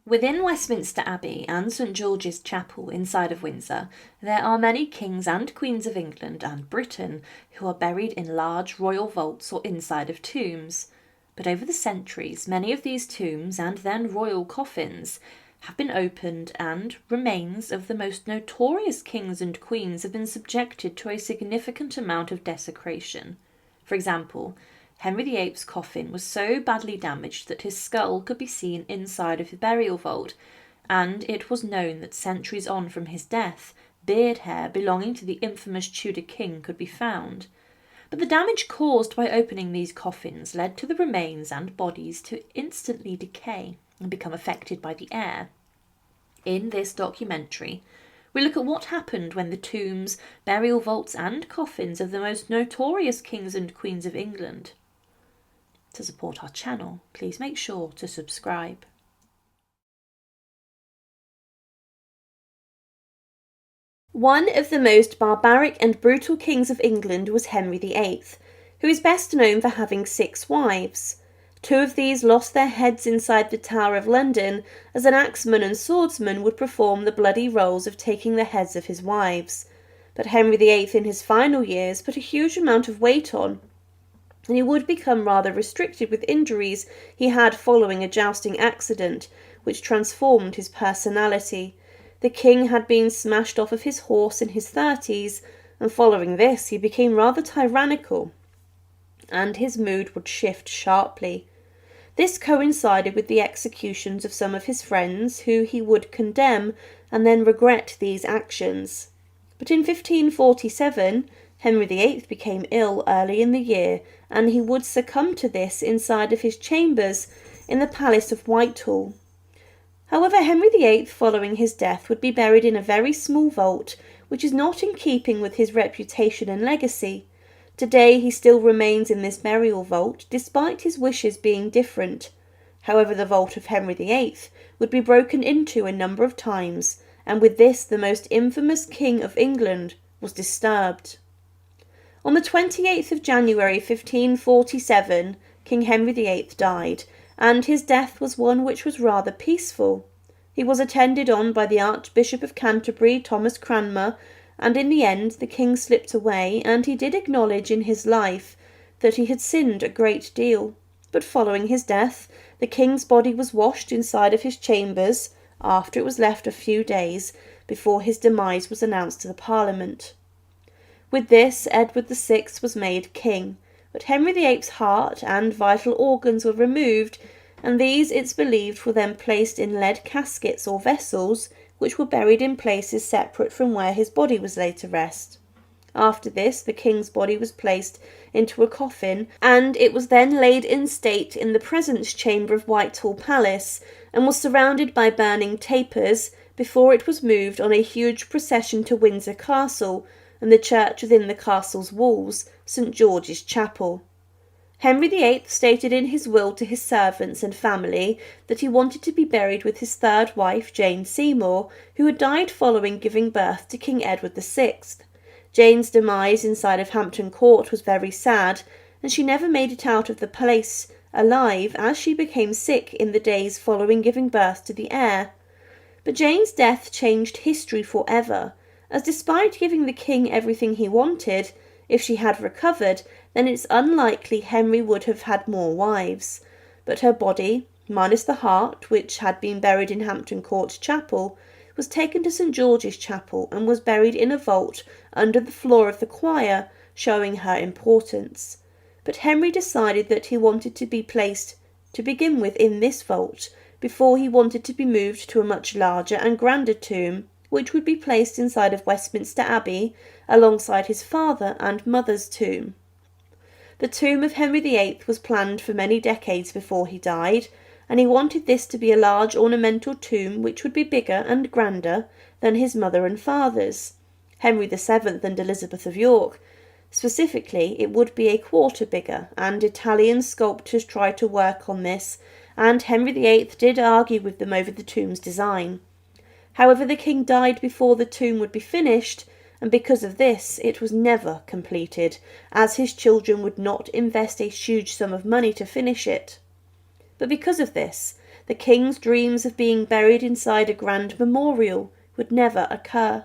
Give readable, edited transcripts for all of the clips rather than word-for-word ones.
Within Westminster Abbey and St George's Chapel inside of Windsor, there are many kings and queens of England and Britain who are buried in large royal vaults or inside of tombs. But over the centuries, many of these tombs and then royal coffins have been opened, and remains of the most notorious kings and queens have been subjected to a significant amount of desecration. For example, Henry VIII's coffin was so badly damaged that his skull could be seen inside of the burial vault, and it was known that centuries on from his death, beard hair belonging to the infamous Tudor king could be found. But the damage caused by opening these coffins led to the remains and bodies to instantly decay and become affected by the air. In this documentary, we look at what happened when the tombs, burial vaults and coffins of the most notorious kings and queens of England. To support our channel, please make sure to subscribe. One of the most barbaric and brutal kings of England was Henry VIII, who is best known for having 6 wives. 2 of these lost their heads inside the Tower of London, as an axeman and swordsman would perform the bloody roles of taking the heads of his wives. But Henry VIII in his final years put a huge amount of weight on, and he would become rather restricted with injuries he had following a jousting accident, which transformed his personality. The king had been smashed off of his horse in his 30s, and following this he became rather tyrannical, and his mood would shift sharply. This coincided with the executions of some of his friends, who he would condemn and then regret these actions. But in 1547, Henry VIII became ill early in the year, and he would succumb to this inside of his chambers in the Palace of Whitehall. However, Henry VIII, following his death, would be buried in a very small vault, which is not in keeping with his reputation and legacy. Today he still remains in this burial vault, despite his wishes being different. However, the vault of Henry VIII would be broken into a number of times, and with this the most infamous king of England was disturbed. On the 28th of January 1547, King Henry VIII died, and his death was one which was rather peaceful. He was attended on by the Archbishop of Canterbury, Thomas Cranmer, and in the end the king slipped away, and he did acknowledge in his life that he had sinned a great deal. But following his death, the king's body was washed inside of his chambers, after it was left a few days before his demise was announced to the Parliament. With this, Edward VI was made king, but Henry VIII's heart and vital organs were removed, and these, it's believed, were then placed in lead caskets or vessels, which were buried in places separate from where his body was laid to rest. After this, the king's body was placed into a coffin, and it was then laid in state in the presence chamber of Whitehall Palace, and was surrounded by burning tapers before it was moved on a huge procession to Windsor Castle, and the church within the castle's walls, St George's Chapel. Henry VIII stated in his will to his servants and family that he wanted to be buried with his 3rd wife, Jane Seymour, who had died following giving birth to King Edward VI. Jane's demise inside of Hampton Court was very sad, and she never made it out of the place alive, as she became sick in the days following giving birth to the heir. But Jane's death changed history forever, as despite giving the king everything he wanted, if she had recovered, then it's unlikely Henry would have had more wives. But her body, minus the heart, which had been buried in Hampton Court Chapel, was taken to St George's Chapel and was buried in a vault under the floor of the choir, showing her importance. But Henry decided that he wanted to be placed, to begin with, in this vault, before he wanted to be moved to a much larger and grander tomb, which would be placed inside of Westminster Abbey, alongside his father and mother's tomb. The tomb of Henry VIII was planned for many decades before he died, and he wanted this to be a large ornamental tomb which would be bigger and grander than his mother and father's. Henry VII and Elizabeth of York, specifically, it would be a quarter bigger, and Italian sculptors tried to work on this, and Henry VIII did argue with them over the tomb's design. However, the king died before the tomb would be finished, and because of this it was never completed, as his children would not invest a huge sum of money to finish it. But because of this, the king's dreams of being buried inside a grand memorial would never occur.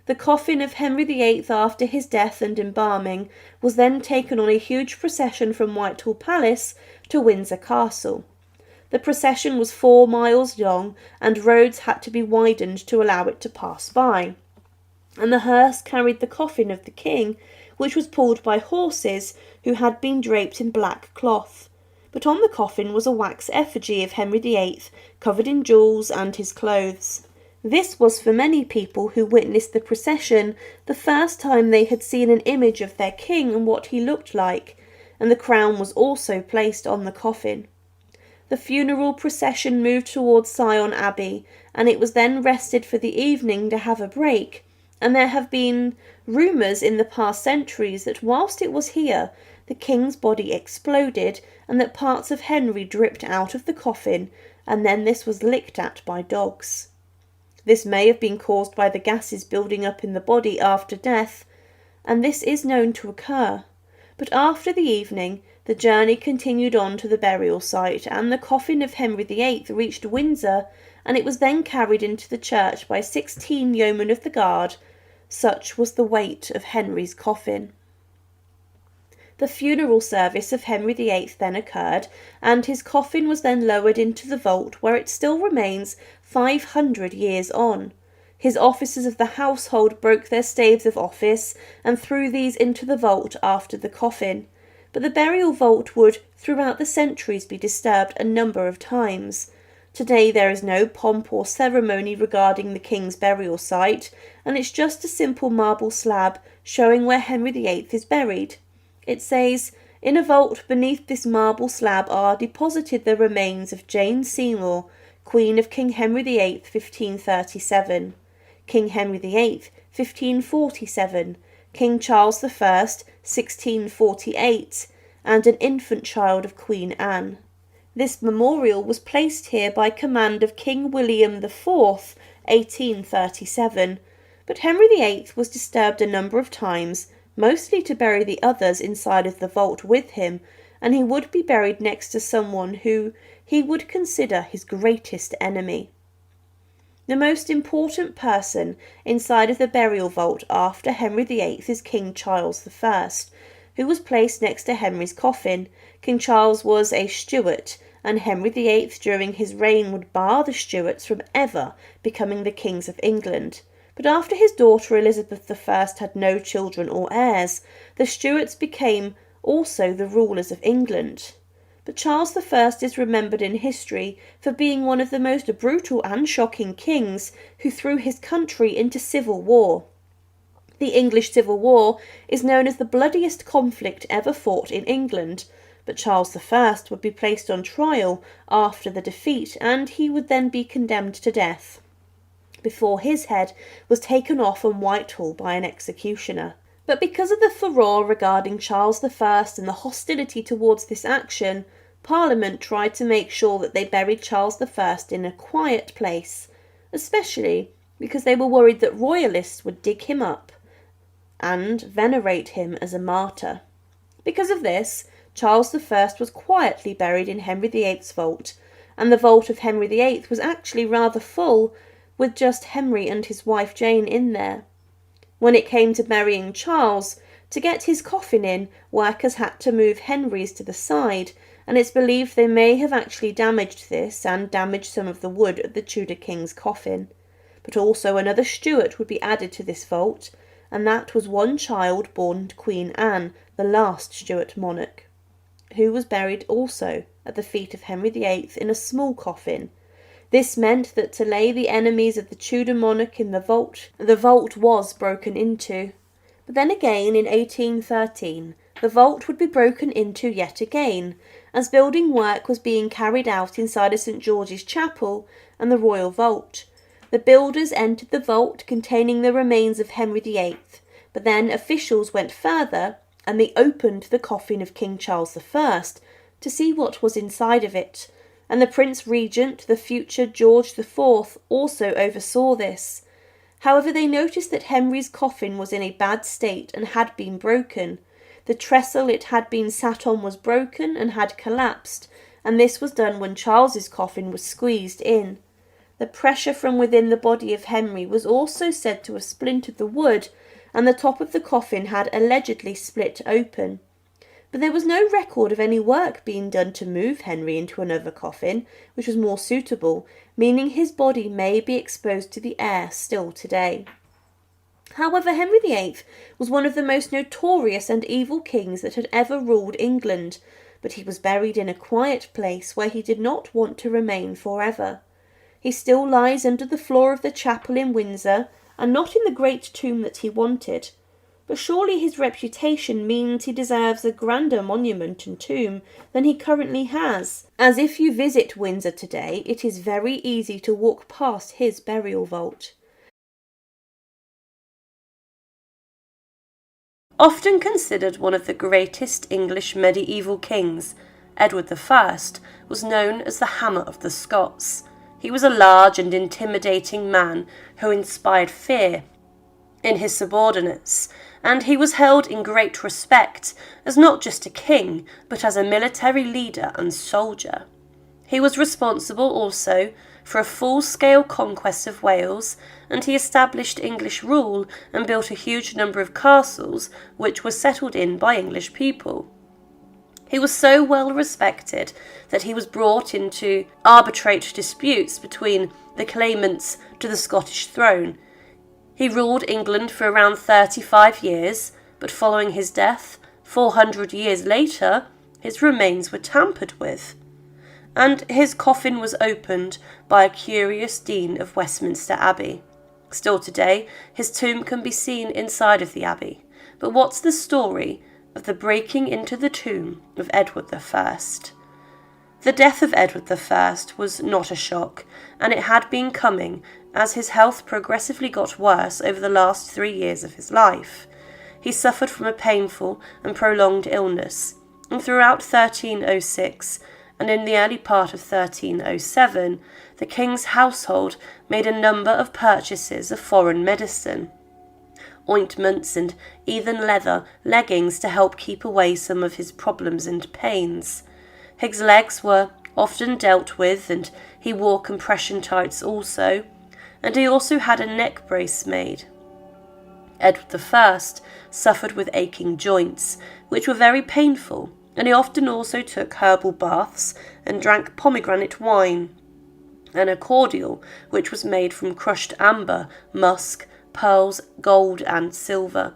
The coffin of Henry VIII after his death and embalming was then taken on a huge procession from Whitehall Palace to Windsor Castle. The procession was 4 miles long, and roads had to be widened to allow it to pass by. And the hearse carried the coffin of the king, which was pulled by horses who had been draped in black cloth. But on the coffin was a wax effigy of Henry VIII, covered in jewels and his clothes. This was for many people who witnessed the procession the first time they had seen an image of their king and what he looked like, and the crown was also placed on the coffin. The funeral procession moved towards Sion Abbey, and it was then rested for the evening to have a break, and there have been rumours in the past centuries that whilst it was here, the king's body exploded and that parts of Henry dripped out of the coffin, and then this was licked at by dogs. This may have been caused by the gases building up in the body after death, and this is known to occur. But after the evening, the journey continued on to the burial site, and the coffin of Henry VIII reached Windsor, and it was then carried into the church by 16 yeomen of the guard. Such was the weight of Henry's coffin. The funeral service of Henry VIII then occurred, and his coffin was then lowered into the vault, where it still remains 500 years on. His officers of the household broke their staves of office and threw these into the vault after the coffin. But the burial vault would, throughout the centuries, be disturbed a number of times. Today there is no pomp or ceremony regarding the king's burial site, and it's just a simple marble slab showing where Henry VIII is buried. It says, "In a vault beneath this marble slab are deposited the remains of Jane Seymour, Queen of King Henry VIII, 1537, King Henry VIII, 1547, King Charles I, 1648, and an infant child of Queen Anne. This memorial was placed here by command of King William IV, 1837, but Henry VIII was disturbed a number of times, mostly to bury the others inside of the vault with him, and he would be buried next to someone who he would consider his greatest enemy. The most important person inside of the burial vault after Henry VIII is King Charles I, who was placed next to Henry's coffin. King Charles was a Stuart, and Henry VIII during his reign would bar the Stuarts from ever becoming the kings of England. But after his daughter Elizabeth I had no children or heirs, the Stuarts became also the rulers of England. But Charles I is remembered in history for being one of the most brutal and shocking kings who threw his country into civil war. The English Civil War is known as the bloodiest conflict ever fought in England, but Charles I would be placed on trial after the defeat, and he would then be condemned to death, before his head was taken off on Whitehall by an executioner. But because of the furore regarding Charles I and the hostility towards this action, Parliament tried to make sure that they buried Charles I in a quiet place, especially because they were worried that royalists would dig him up and venerate him as a martyr. Because of this, Charles I was quietly buried in Henry VIII's vault, and the vault of Henry VIII was actually rather full, with just Henry and his wife Jane in there. When it came to burying Charles, to get his coffin in, workers had to move Henry's to the side, and it's believed they may have actually damaged this and damaged some of the wood of the Tudor king's coffin. But also another Stuart would be added to this vault, and that was one child born to Queen Anne, the last Stuart monarch, who was buried also at the feet of Henry VIII in a small coffin. This meant that to lay the enemies of the Tudor monarch in the vault was broken into. But then again, in 1813, the vault would be broken into yet again, as building work was being carried out inside of St George's Chapel and the Royal Vault. The builders entered the vault containing the remains of Henry VIII, but then officials went further and they opened the coffin of King Charles I to see what was inside of it, and the Prince Regent, the future George IV, also oversaw this. However, they noticed that Henry's coffin was in a bad state and had been broken. The trestle it had been sat on was broken and had collapsed, and this was done when Charles's coffin was squeezed in. The pressure from within the body of Henry was also said to have splintered the wood, and the top of the coffin had allegedly split open. But there was no record of any work being done to move Henry into another coffin, which was more suitable, meaning his body may be exposed to the air still today. However, Henry VIII was one of the most notorious and evil kings that had ever ruled England, but he was buried in a quiet place where he did not want to remain forever. He still lies under the floor of the chapel in Windsor, and not in the great tomb that he wanted. But surely his reputation means he deserves a grander monument and tomb than he currently has, as if you visit Windsor today, it is very easy to walk past his burial vault. Often considered one of the greatest English medieval kings, Edward I was known as the Hammer of the Scots. He was a large and intimidating man who inspired fear in his subordinates, and he was held in great respect as not just a king, but as a military leader and soldier. He was responsible also for a full-scale conquest of Wales, and he established English rule and built a huge number of castles which were settled in by English people. He was so well respected that he was brought in to arbitrate disputes between the claimants to the Scottish throne. He ruled England for around 35 years, but following his death, 400 years later, his remains were tampered with, and his coffin was opened by a curious dean of Westminster Abbey. Still today, his tomb can be seen inside of the abbey. But what's the story of the breaking into the tomb of Edward I? The death of Edward I was not a shock, and it had been coming as his health progressively got worse over the last 3 years of his life. He suffered from a painful and prolonged illness, and throughout 1306 and in the early part of 1307, the king's household made a number of purchases of foreign medicine, ointments and even leather leggings to help keep away some of his problems and pains. His legs were often dealt with, and he wore compression tights also, and he also had a neck brace made. Edward I suffered with aching joints, which were very painful, and he often also took herbal baths and drank pomegranate wine, and a cordial which was made from crushed amber, musk, pearls, gold and silver.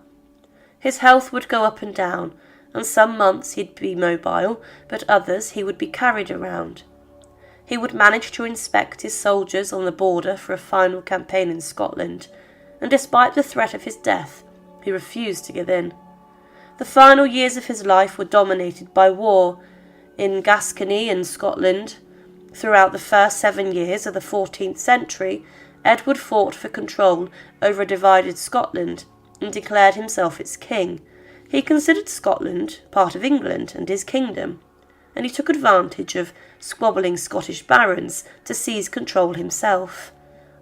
His health would go up and down, and some months he'd be mobile, but others he would be carried around. He would manage to inspect his soldiers on the border for a final campaign in Scotland, and despite the threat of his death, he refused to give in. The final years of his life were dominated by war in Gascony and Scotland. Throughout the first 7 years of the 14th century, Edward fought for control over a divided Scotland and declared himself its king. He considered Scotland part of England and his kingdom, and he took advantage of squabbling Scottish barons to seize control himself.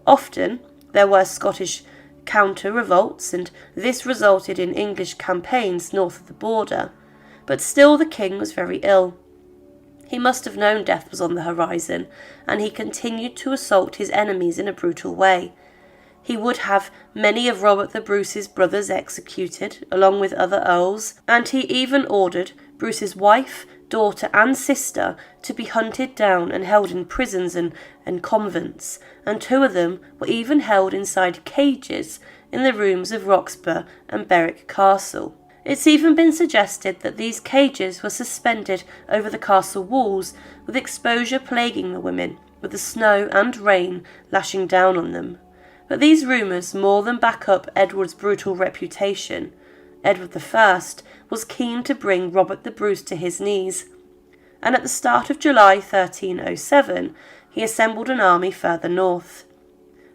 Often there were Scottish counter-revolts, and this resulted in English campaigns north of the border, but still the king was very ill. He must have known death was on the horizon, and he continued to assault his enemies in a brutal way. He would have many of Robert the Bruce's brothers executed, along with other earls, and he even ordered Bruce's wife, daughter and sister to be hunted down and held in prisons and convents, and 2 of them were even held inside cages in the rooms of Roxburgh and Berwick Castle. It's even been suggested that these cages were suspended over the castle walls, with exposure plaguing the women, with the snow and rain lashing down on them. But these rumours more than back up Edward's brutal reputation. Edward I was keen to bring Robert the Bruce to his knees, and at the start of July 1307 he assembled an army further north.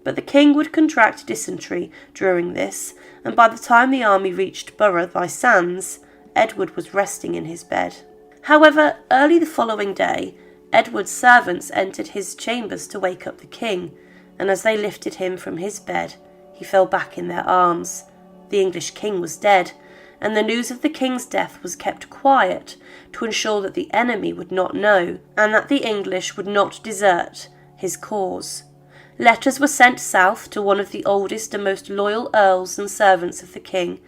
But the king would contract dysentery during this, and by the time the army reached Borough by Sands, Edward was resting in his bed. However, early the following day, Edward's servants entered his chambers to wake up the king, and as they lifted him from his bed, he fell back in their arms. The English king was dead, and the news of the king's death was kept quiet to ensure that the enemy would not know and that the English would not desert his cause. Letters were sent south to one of the oldest and most loyal earls and servants of the king,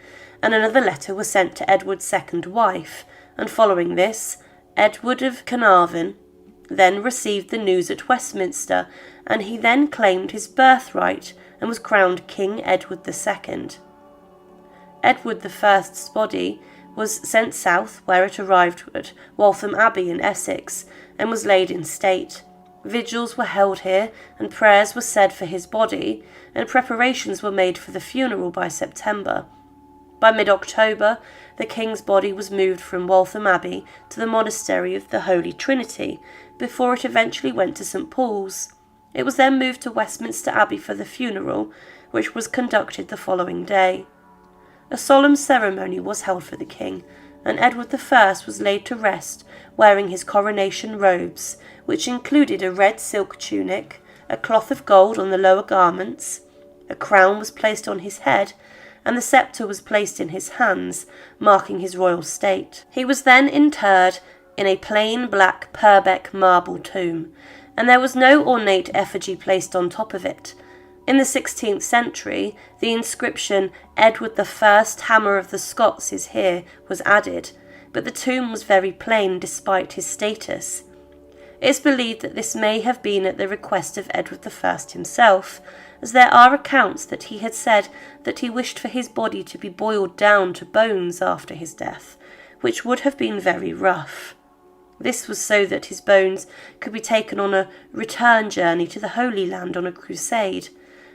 and another letter was sent to Edward's second wife, and following this, Edward of Carnarvon then received the news at Westminster, and he then claimed his birthright and was crowned King Edward II. Edward I's body was sent south, where it arrived at Waltham Abbey in Essex, and was laid in state. Vigils were held here, and prayers were said for his body, and preparations were made for the funeral by September. By mid-October, the king's body was moved from Waltham Abbey to the monastery of the Holy Trinity, before it eventually went to St. Paul's. It was then moved to Westminster Abbey for the funeral, which was conducted the following day. A solemn ceremony was held for the king, and Edward I was laid to rest wearing his coronation robes, which included a red silk tunic, a cloth of gold on the lower garments, a crown was placed on his head, and the sceptre was placed in his hands, marking his royal state. He was then interred in a plain black Purbeck marble tomb, and there was no ornate effigy placed on top of it. In the 16th century, the inscription "Edward I, Hammer of the Scots is here" was added, but the tomb was very plain despite his status. It is believed that this may have been at the request of Edward I himself, as there are accounts that he had said that he wished for his body to be boiled down to bones after his death, which would have been very rough. This was so that his bones could be taken on a return journey to the Holy Land on a crusade,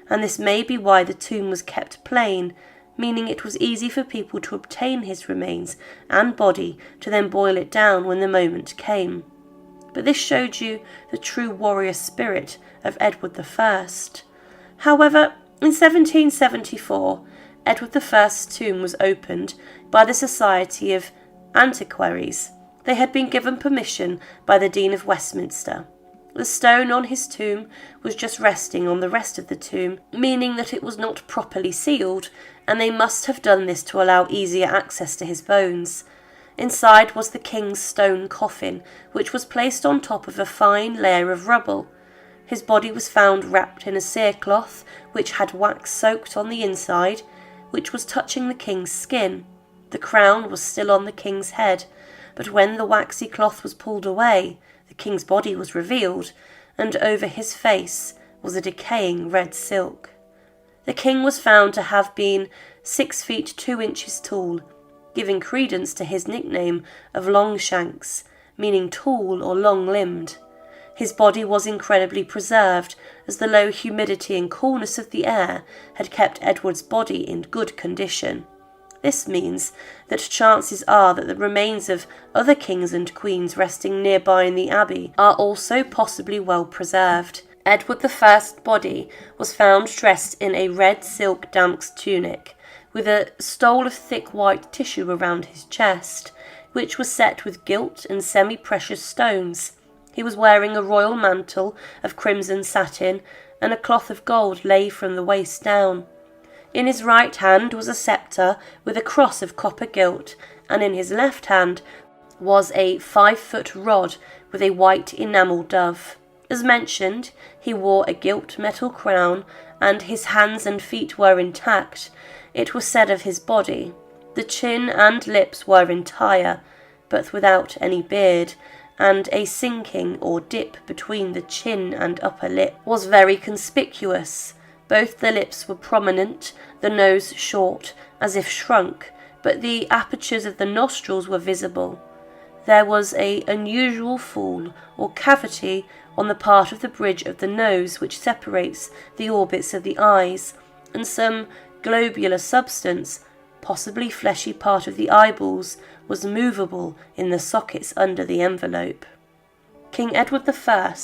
and this may be why the tomb was kept plain, meaning it was easy for people to obtain his remains and body to then boil it down when the moment came. But this showed you the true warrior spirit of Edward I. However, in 1774, Edward I's tomb was opened by the Society of Antiquaries. They had been given permission by the Dean of Westminster. The stone on his tomb was just resting on the rest of the tomb, meaning that it was not properly sealed, and they must have done this to allow easier access to his bones. Inside was the king's stone coffin, which was placed on top of a fine layer of rubble. His body was found wrapped in a cerecloth, which had wax soaked on the inside, which was touching the king's skin. The crown was still on the king's head, but when the waxy cloth was pulled away, the king's body was revealed, and over his face was a decaying red silk. The king was found to have been 6 feet 2 inches tall, giving credence to his nickname of Longshanks, meaning tall or long-limbed. His body was incredibly preserved, as the low humidity and coolness of the air had kept Edward's body in good condition. This means that chances are that the remains of other kings and queens resting nearby in the abbey are also possibly well preserved. Edward I's body was found dressed in a red silk damask tunic, with a stole of thick white tissue around his chest, which was set with gilt and semi-precious stones. He was wearing a royal mantle of crimson satin, and a cloth of gold lay from the waist down. In his right hand was a sceptre with a cross of copper gilt, and in his left hand was a 5-foot rod with a white enamel dove. As mentioned, he wore a gilt metal crown, and his hands and feet were intact. It was said of his body, the chin and lips were entire, but without any beard, and a sinking or dip between the chin and upper lip was very conspicuous. Both the lips were prominent, the nose short, as if shrunk, but the apertures of the nostrils were visible. There was an unusual fall or cavity on the part of the bridge of the nose which separates the orbits of the eyes, and some globular substance, possibly fleshy part of the eyeballs, was movable in the sockets under the envelope. King Edward I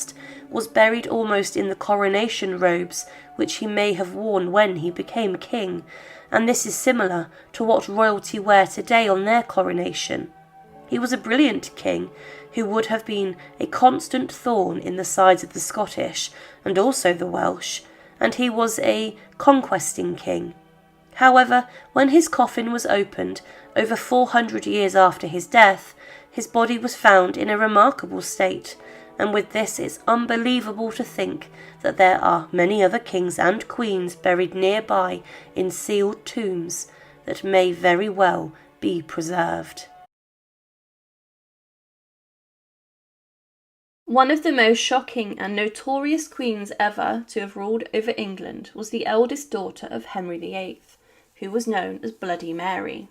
was buried almost in the coronation robes which he may have worn when he became king, and this is similar to what royalty wear today on their coronation. He was a brilliant king who would have been a constant thorn in the sides of the Scottish and also the Welsh, and he was a conquesting king. However, when his coffin was opened, over 400 years after his death, his body was found in a remarkable state, and with this it's unbelievable to think that there are many other kings and queens buried nearby in sealed tombs that may very well be preserved. One of the most shocking and notorious queens ever to have ruled over England was the eldest daughter of Henry VIII, who was known as Bloody Mary.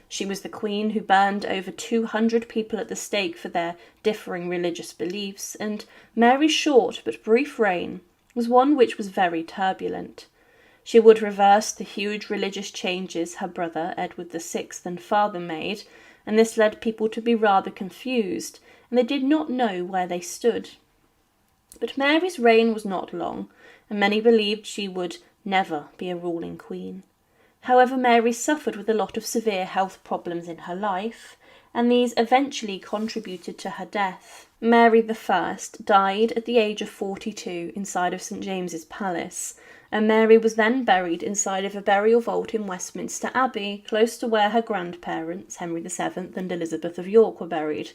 She was the queen who burned over 200 people at the stake for their differing religious beliefs, and Mary's short but brief reign was one which was very turbulent. She would reverse the huge religious changes her brother Edward VI and father made, and this led people to be rather confused, and they did not know where they stood. But Mary's reign was not long, and many believed she would never be a ruling queen. However, Mary suffered with a lot of severe health problems in her life, and these eventually contributed to her death. Mary I died at the age of 42 inside of St James's Palace, and Mary was then buried inside of a burial vault in Westminster Abbey, close to where her grandparents, Henry VII and Elizabeth of York, were buried.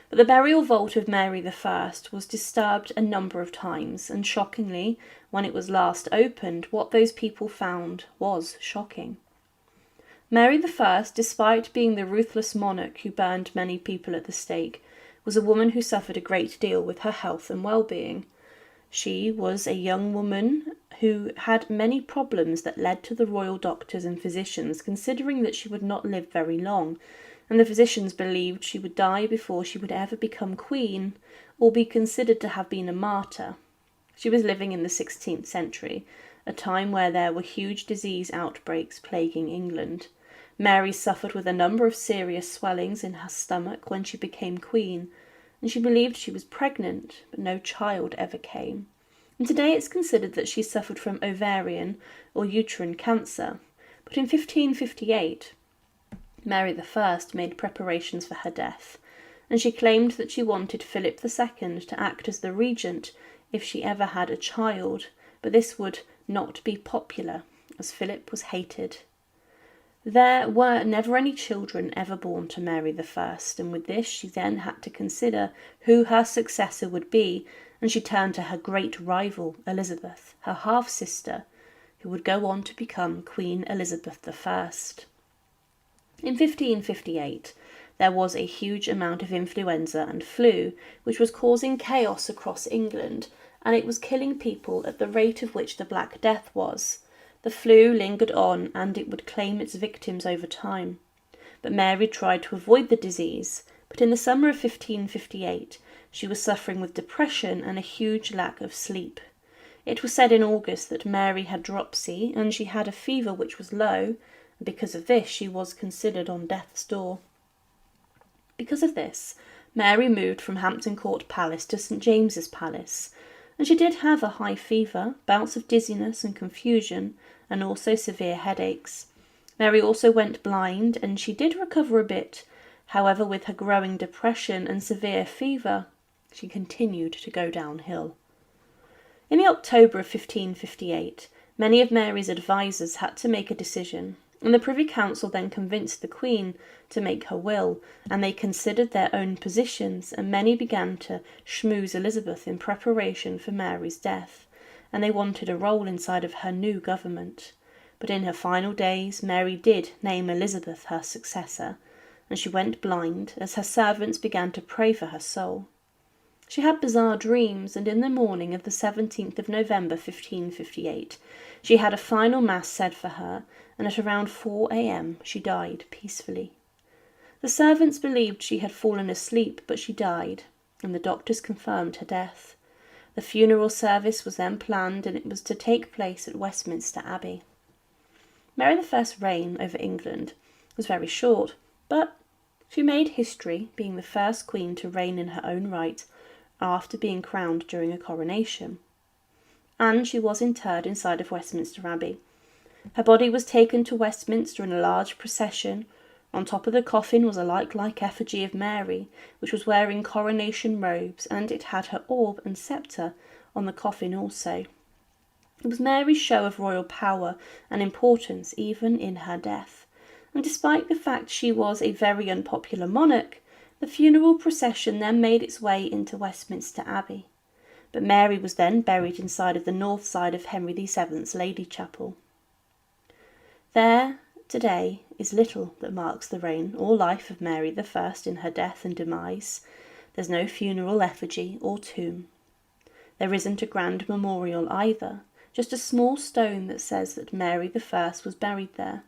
But the burial vault of Mary I was disturbed a number of times, and shockingly, when it was last opened, what those people found was shocking. Mary I, despite being the ruthless monarch who burned many people at the stake, was a woman who suffered a great deal with her health and well-being. She was a young woman who had many problems that led to the royal doctors and physicians considering that she would not live very long, and the physicians believed she would die before she would ever become queen or be considered to have been a martyr. She was living in the 16th century, a time where there were huge disease outbreaks plaguing England. Mary suffered with a number of serious swellings in her stomach when she became queen, and she believed she was pregnant, but no child ever came. And today it's considered that she suffered from ovarian or uterine cancer. But in 1558, Mary I made preparations for her death, and she claimed that she wanted Philip II to act as the regent if she ever had a child, but this would not be popular, as Philip was hated. There were never any children ever born to Mary I, and with this she then had to consider who her successor would be, and she turned to her great rival, Elizabeth, her half-sister, who would go on to become Queen Elizabeth I. In 1558, there was a huge amount of influenza and flu, which was causing chaos across England, and it was killing people at the rate of which the Black Death was. The flu lingered on, and it would claim its victims over time. But Mary tried to avoid the disease, but in the summer of 1558, she was suffering with depression and a huge lack of sleep. It was said in August that Mary had dropsy, and she had a fever which was low, and because of this she was considered on death's door. Because of this, Mary moved from Hampton Court Palace to St James's Palace, and she did have a high fever, bouts of dizziness and confusion, and also severe headaches. Mary also went blind, and she did recover a bit. However, with her growing depression and severe fever, she continued to go downhill. In the October of 1558, many of Mary's advisers had to make a decision, and the Privy Council then convinced the Queen to make her will, and they considered their own positions, and many began to schmooze Elizabeth in preparation for Mary's death, and they wanted a role inside of her new government. But in her final days, Mary did name Elizabeth her successor, and she went blind as her servants began to pray for her soul. She had bizarre dreams, and in the morning of the 17th of November 1558, she had a final mass said for her, and at around 4 a.m. she died peacefully. The servants believed she had fallen asleep, but she died, and the doctors confirmed her death. The funeral service was then planned, and it was to take place at Westminster Abbey. Mary I's reign over England was very short, but she made history, being the first queen to reign in her own right after being crowned during a coronation. And she was interred inside of Westminster Abbey. Her body was taken to Westminster in a large procession. On top of the coffin was a lifelike effigy of Mary, which was wearing coronation robes, and it had her orb and sceptre on the coffin also. It was Mary's show of royal power and importance even in her death, and despite the fact she was a very unpopular monarch, the funeral procession then made its way into Westminster Abbey. But Mary was then buried inside of the north side of Henry VII's Lady Chapel. There, today, is little that marks the reign or life of Mary I in her death and demise. There's no funeral effigy or tomb. There isn't a grand memorial either, just a small stone that says that Mary I was buried there.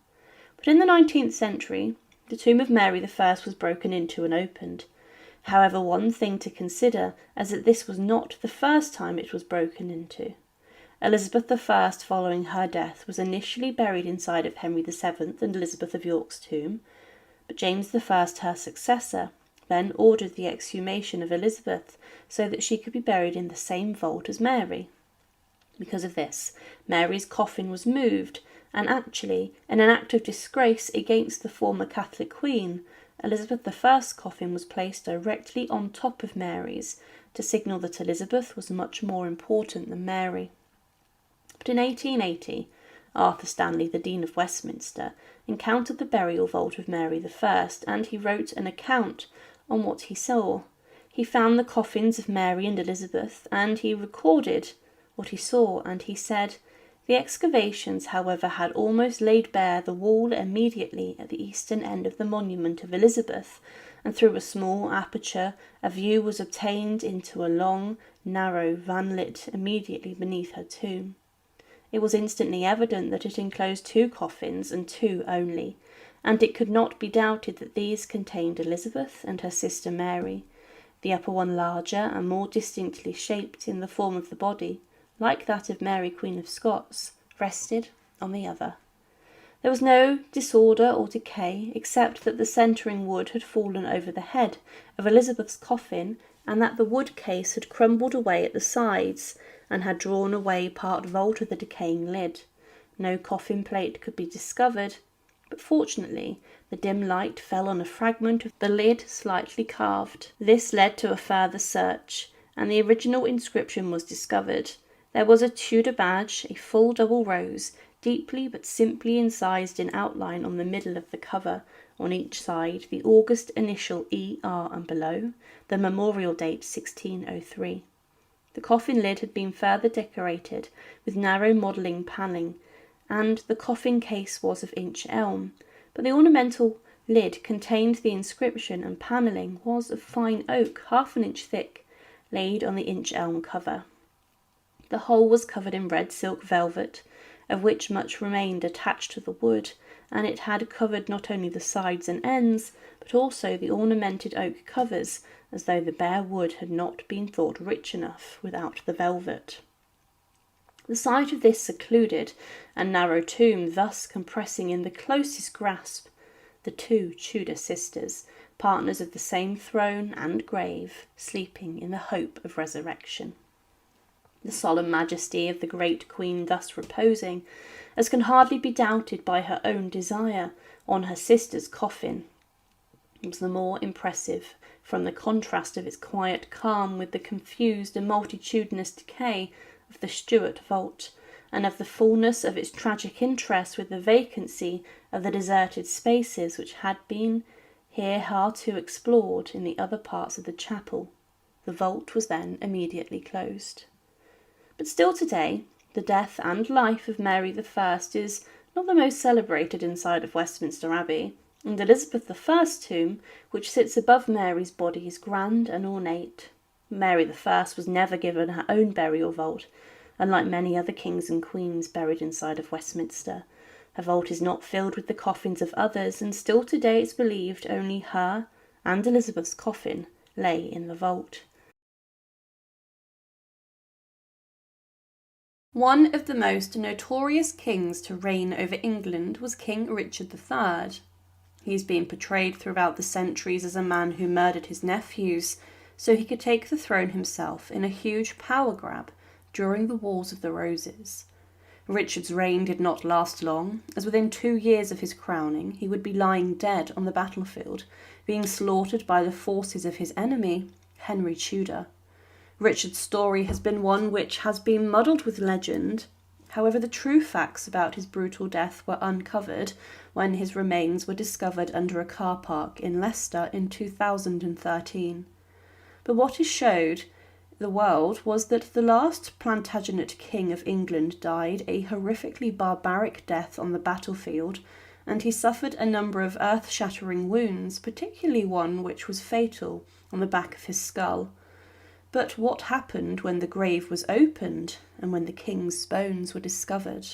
But in the 19th century, the tomb of Mary I was broken into and opened. However, one thing to consider is that this was not the first time it was broken into. Elizabeth I, following her death, was initially buried inside of Henry VII and Elizabeth of York's tomb, but James I, her successor, then ordered the exhumation of Elizabeth so that she could be buried in the same vault as Mary. Because of this, Mary's coffin was moved, and actually, in an act of disgrace against the former Catholic Queen, Elizabeth I's coffin was placed directly on top of Mary's to signal that Elizabeth was much more important than Mary. But in 1880, Arthur Stanley, the Dean of Westminster, encountered the burial vault of Mary I, and he wrote an account on what he saw. He found the coffins of Mary and Elizabeth, and he recorded what he saw, and he said, "The excavations, however, had almost laid bare the wall immediately at the eastern end of the monument of Elizabeth, and through a small aperture a view was obtained into a long, narrow vanlet immediately beneath her tomb. It was instantly evident that it enclosed two coffins, and two only, and it could not be doubted that these contained Elizabeth and her sister Mary, the upper one larger and more distinctly shaped in the form of the body, like that of Mary Queen of Scots, rested on the other. There was no disorder or decay, except that the centering wood had fallen over the head of Elizabeth's coffin, and that the wood case had crumbled away at the sides, and had drawn away part vault of the decaying lid. No coffin plate could be discovered, but fortunately the dim light fell on a fragment of the lid slightly carved. This led to a further search, and the original inscription was discovered. There was a Tudor badge, a full double rose, deeply but simply incised in outline on the middle of the cover, on each side the august initial E.R. and below the memorial date 1603. The coffin lid had been further decorated with narrow modelling panelling, and the coffin case was of inch elm, but the ornamental lid contained the inscription, and panelling was of fine oak, half an inch thick, laid on the inch elm cover. The whole was covered in red silk velvet, of which much remained attached to the wood, and it had covered not only the sides and ends, but also the ornamented oak covers, as though the bare wood had not been thought rich enough without the velvet. The sight of this secluded and narrow tomb, thus compressing in the closest grasp the two Tudor sisters, partners of the same throne and grave, sleeping in the hope of resurrection. The solemn majesty of the great Queen thus reposing, as can hardly be doubted by her own desire, on her sister's coffin, was the more impressive from the contrast of its quiet calm with the confused and multitudinous decay of the Stuart vault, and of the fullness of its tragic interest with the vacancy of the deserted spaces which had been here hitherto explored in the other parts of the chapel. The vault was then immediately closed. But still today, the death and life of Mary I is not the most celebrated inside of Westminster Abbey, and Elizabeth I's tomb, which sits above Mary's body, is grand and ornate. Mary I was never given her own burial vault, unlike many other kings and queens buried inside of Westminster. Her vault is not filled with the coffins of others, and still today it's believed only her and Elizabeth's coffin lay in the vault. One of the most notorious kings to reign over England was King Richard III. He's been portrayed throughout the centuries as a man who murdered his nephews so he could take the throne himself in a huge power grab during the Wars of the Roses. Richard's reign did not last long, as within 2 years of his crowning he would be lying dead on the battlefield, being slaughtered by the forces of his enemy, Henry Tudor. Richard's story has been one which has been muddled with legend, However, the true facts about his brutal death were uncovered when his remains were discovered under a car park in Leicester in 2013. But what is showed the world was that the last Plantagenet king of England died a horrifically barbaric death on the battlefield, and he suffered a number of earth-shattering wounds, particularly one which was fatal on the back of his skull. But what happened when the grave was opened and when the king's bones were discovered?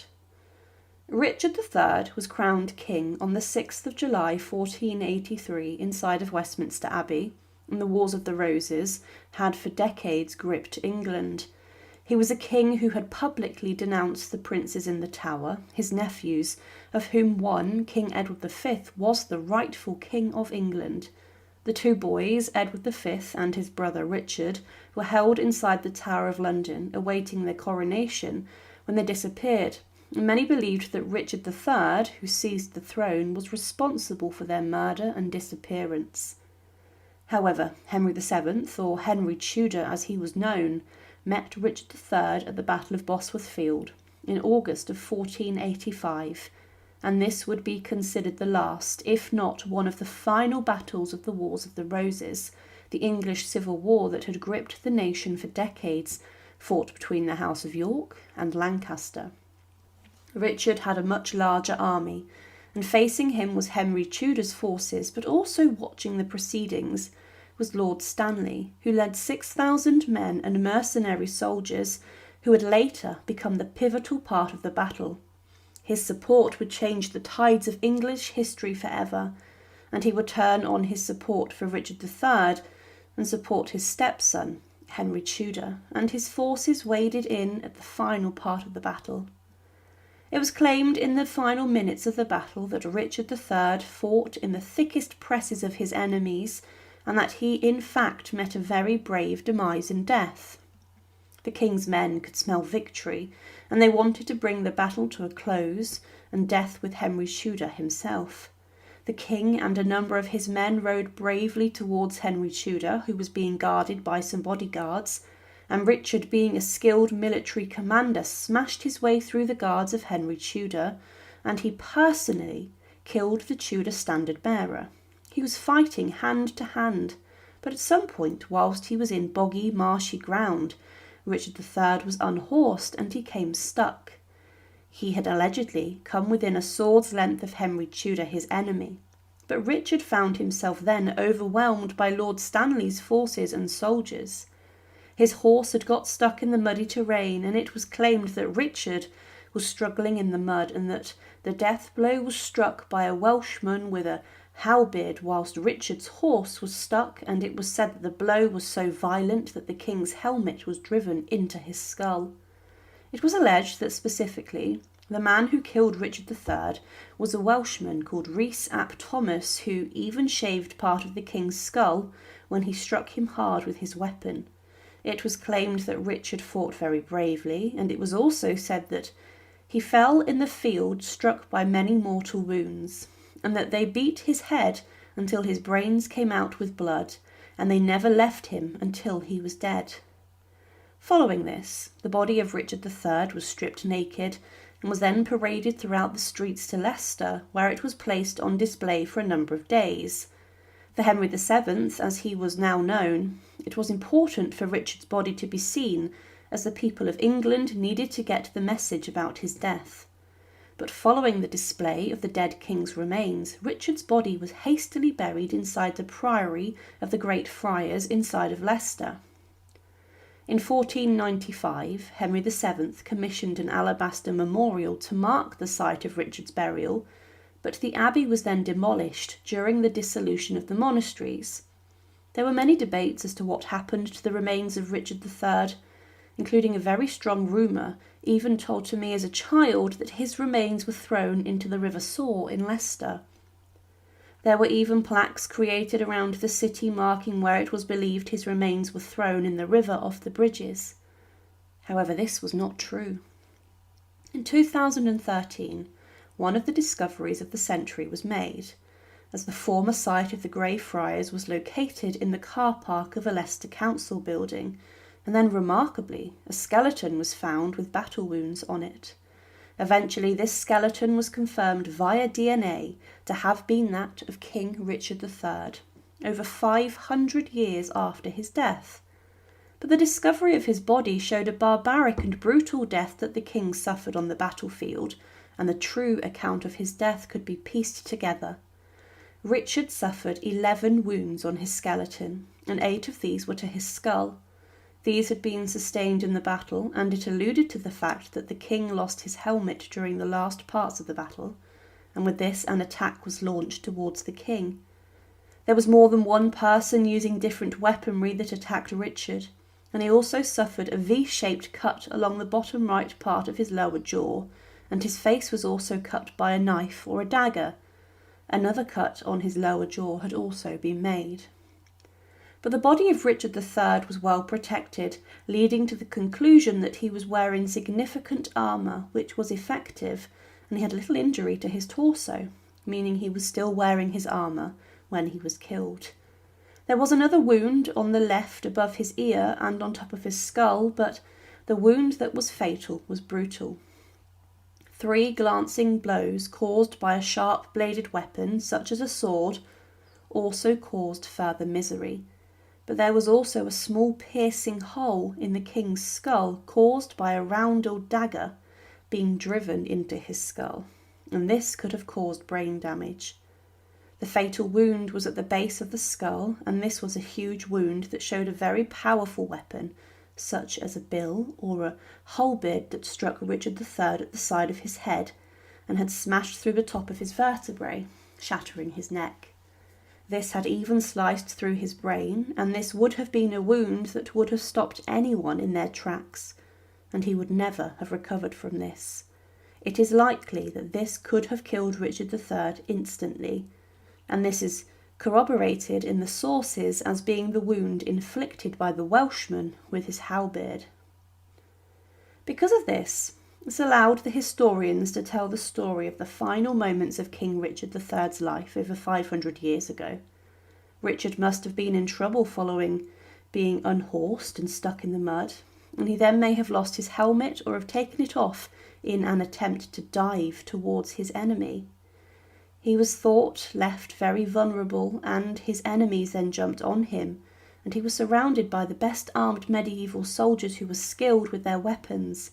Richard III was crowned king on the 6th of July 1483 inside of Westminster Abbey, and the Wars of the Roses had for decades gripped England. He was a king who had publicly denounced the princes in the Tower, his nephews, of whom one, King Edward V, was the rightful king of England. The two boys, Edward V and his brother Richard, were held inside the Tower of London, awaiting their coronation, when they disappeared, and many believed that Richard III, who seized the throne, was responsible for their murder and disappearance. However, Henry VII, or Henry Tudor as he was known, met Richard III at the Battle of Bosworth Field in August of 1485, and this would be considered the last, if not one of the final battles of the Wars of the Roses, the English Civil War that had gripped the nation for decades, fought between the House of York and Lancaster. Richard had a much larger army, and facing him was Henry Tudor's forces, but also watching the proceedings was Lord Stanley, who led 6,000 men and mercenary soldiers who would later become the pivotal part of the battle. His support would change the tides of English history forever, and he would turn on his support for Richard III and support his stepson, Henry Tudor, and his forces waded in at the final part of the battle. It was claimed in the final minutes of the battle that Richard III fought in the thickest presses of his enemies, and that he in fact met a very brave demise in death. The king's men could smell victory, and they wanted to bring the battle to a close, and death with Henry Tudor himself. The king and a number of his men rode bravely towards Henry Tudor, who was being guarded by some bodyguards, and Richard, being a skilled military commander, smashed his way through the guards of Henry Tudor, and he personally killed the Tudor standard-bearer. He was fighting hand to hand, but at some point, whilst he was in boggy, marshy ground, Richard III was unhorsed and he came stuck. He had allegedly come within a sword's length of Henry Tudor, his enemy, but Richard found himself then overwhelmed by Lord Stanley's forces and soldiers. His horse had got stuck in the muddy terrain, and it was claimed that Richard was struggling in the mud and that the death blow was struck by a Welshman with a halberd whilst Richard's horse was stuck, and it was said that the blow was so violent that the king's helmet was driven into his skull. It was alleged that specifically the man who killed Richard III was a Welshman called Rhys ap Thomas, who even shaved part of the king's skull when he struck him hard with his weapon. It was claimed that Richard fought very bravely, and it was also said that he fell in the field struck by many mortal wounds, and that they beat his head until his brains came out with blood, and they never left him until he was dead. Following this, the body of Richard III was stripped naked and was then paraded throughout the streets to Leicester, where it was placed on display for a number of days. For Henry VII, as he was now known, it was important for Richard's body to be seen, as the people of England needed to get the message about his death. But following the display of the dead king's remains, Richard's body was hastily buried inside the priory of the Great Friars inside of Leicester. In 1495, Henry VII commissioned an alabaster memorial to mark the site of Richard's burial, but the abbey was then demolished during the dissolution of the monasteries. There were many debates as to what happened to the remains of Richard III, including a very strong rumour, even told to me as a child, that his remains were thrown into the River Soar in Leicester. There were even plaques created around the city marking where it was believed his remains were thrown in the river off the bridges. However, this was not true. In 2013, one of the discoveries of the century was made, as the former site of the Grey Friars was located in the car park of a Leicester council building, and then remarkably, a skeleton was found with battle wounds on it. Eventually, this skeleton was confirmed via DNA to have been that of King Richard III, over 500 years after his death. But the discovery of his body showed a barbaric and brutal death that the king suffered on the battlefield, and the true account of his death could be pieced together. Richard suffered 11 wounds on his skeleton, and 8 of these were to his skull. These had been sustained in the battle, and it alluded to the fact that the king lost his helmet during the last parts of the battle, and with this an attack was launched towards the king. There was more than one person using different weaponry that attacked Richard, and he also suffered a V-shaped cut along the bottom right part of his lower jaw, and his face was also cut by a knife or a dagger. Another cut on his lower jaw had also been made. But the body of Richard III was well protected, leading to the conclusion that he was wearing significant armour, which was effective, and he had little injury to his torso, meaning he was still wearing his armour when he was killed. There was another wound on the left above his ear and on top of his skull, but the wound that was fatal was brutal. 3 glancing blows caused by a sharp-bladed weapon, such as a sword, also caused further misery. But there was also a small piercing hole in the king's skull caused by a roundel dagger being driven into his skull, and this could have caused brain damage. The fatal wound was at the base of the skull, and this was a huge wound that showed a very powerful weapon, such as a bill or a halberd that struck Richard III at the side of his head and had smashed through the top of his vertebrae, shattering his neck. This had even sliced through his brain, and this would have been a wound that would have stopped anyone in their tracks, and he would never have recovered from this. It is likely that this could have killed Richard III instantly, and this is corroborated in the sources as being the wound inflicted by the Welshman with his halberd. Because of this allowed the historians to tell the story of the final moments of King Richard III's life over 500 years ago. Richard must have been in trouble following being unhorsed and stuck in the mud, and he then may have lost his helmet or have taken it off in an attempt to dive towards his enemy. He was thought left very vulnerable, and his enemies then jumped on him, and he was surrounded by the best armed medieval soldiers who were skilled with their weapons.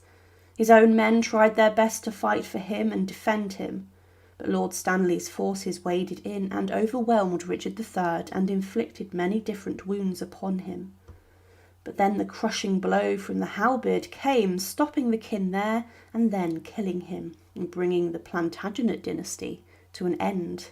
His own men tried their best to fight for him and defend him, but Lord Stanley's forces waded in and overwhelmed Richard III and inflicted many different wounds upon him. But then the crushing blow from the halberd came, stopping the king there and then killing him and bringing the Plantagenet dynasty to an end.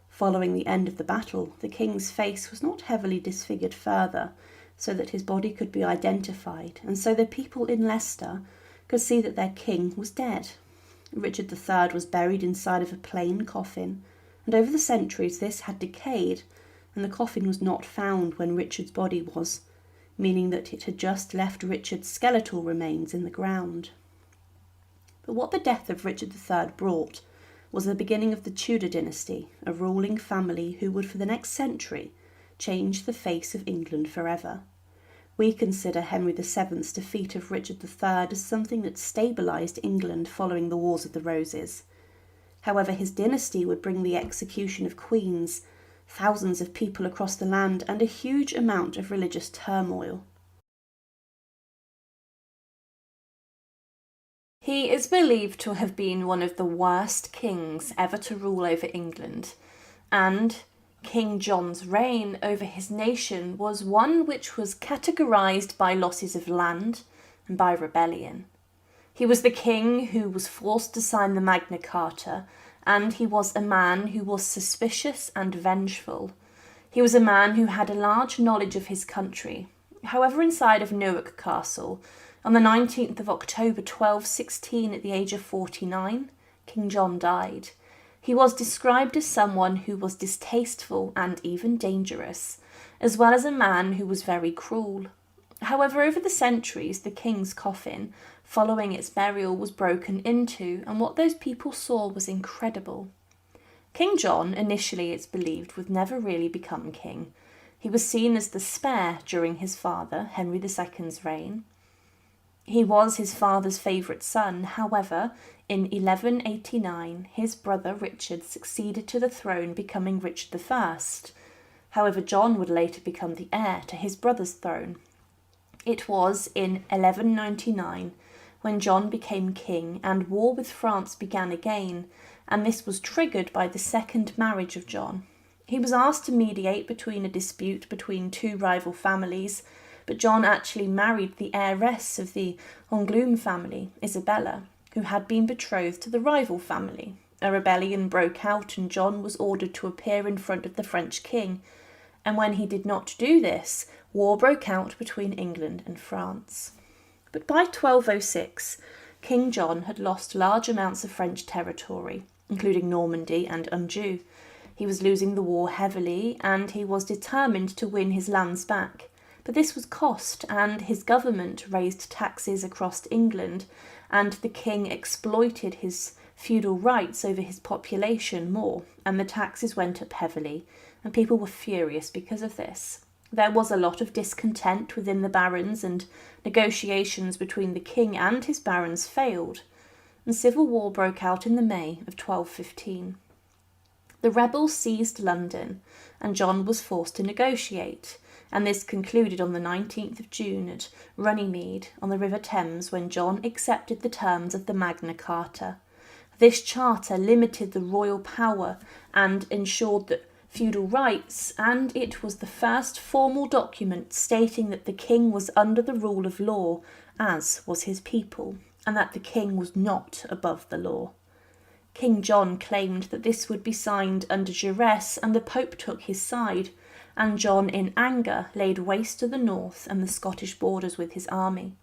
Following the end of the battle, the king's face was not heavily disfigured further, so that his body could be identified, and so the people in Leicester could see that their king was dead. Richard III was buried inside of a plain coffin, and over the centuries this had decayed, and the coffin was not found when Richard's body was, meaning that it had just left Richard's skeletal remains in the ground. But what the death of Richard III brought was the beginning of the Tudor dynasty, a ruling family who would for the next century change the face of England forever. We consider Henry VII's defeat of Richard III as something that stabilised England following the Wars of the Roses. However, his dynasty would bring the execution of queens, thousands of people across the land, and a huge amount of religious turmoil. He is believed to have been one of the worst kings ever to rule over England, and King John's reign over his nation was one which was categorised by losses of land and by rebellion. He was the king who was forced to sign the Magna Carta, and he was a man who was suspicious and vengeful. He was a man who had a large knowledge of his country. However, inside of Newark Castle, on the 19th of October 1216, at the age of 49, King John died. He was described as someone who was distasteful and even dangerous, as well as a man who was very cruel. However, over the centuries, the king's coffin, following its burial, was broken into, and what those people saw was incredible. King John, initially it's believed, would never really become king. He was seen as the spare during his father, Henry II's reign. He was his father's favourite son. However, in 1189, his brother Richard succeeded to the throne, becoming Richard I. However, John would later become the heir to his brother's throne. It was in 1199 when John became king and war with France began again, and this was triggered by the second marriage of John. He was asked to mediate between a dispute between two rival families, but John actually married the heiress of the Angoulême family, Isabella, who had been betrothed to the rival family. A rebellion broke out and John was ordered to appear in front of the French king, and when he did not do this, war broke out between England and France. But by 1206, King John had lost large amounts of French territory, including Normandy and Anjou. He was losing the war heavily, and he was determined to win his lands back. But this was cost, and his government raised taxes across England, and the king exploited his feudal rights over his population more, and the taxes went up heavily, and people were furious because of this. There was a lot of discontent within the barons, and negotiations between the king and his barons failed, and civil war broke out in the May of 1215. The rebels seized London, and John was forced to negotiate, and this concluded on the 19th of June at Runnymede on the River Thames, when John accepted the terms of the Magna Carta. This charter limited the royal power and ensured that feudal rights, and it was the first formal document stating that the king was under the rule of law, as was his people, and that the king was not above the law. King John claimed that this would be signed under duress, and the Pope took his side, and John in anger laid waste to the north and the Scottish borders with his army.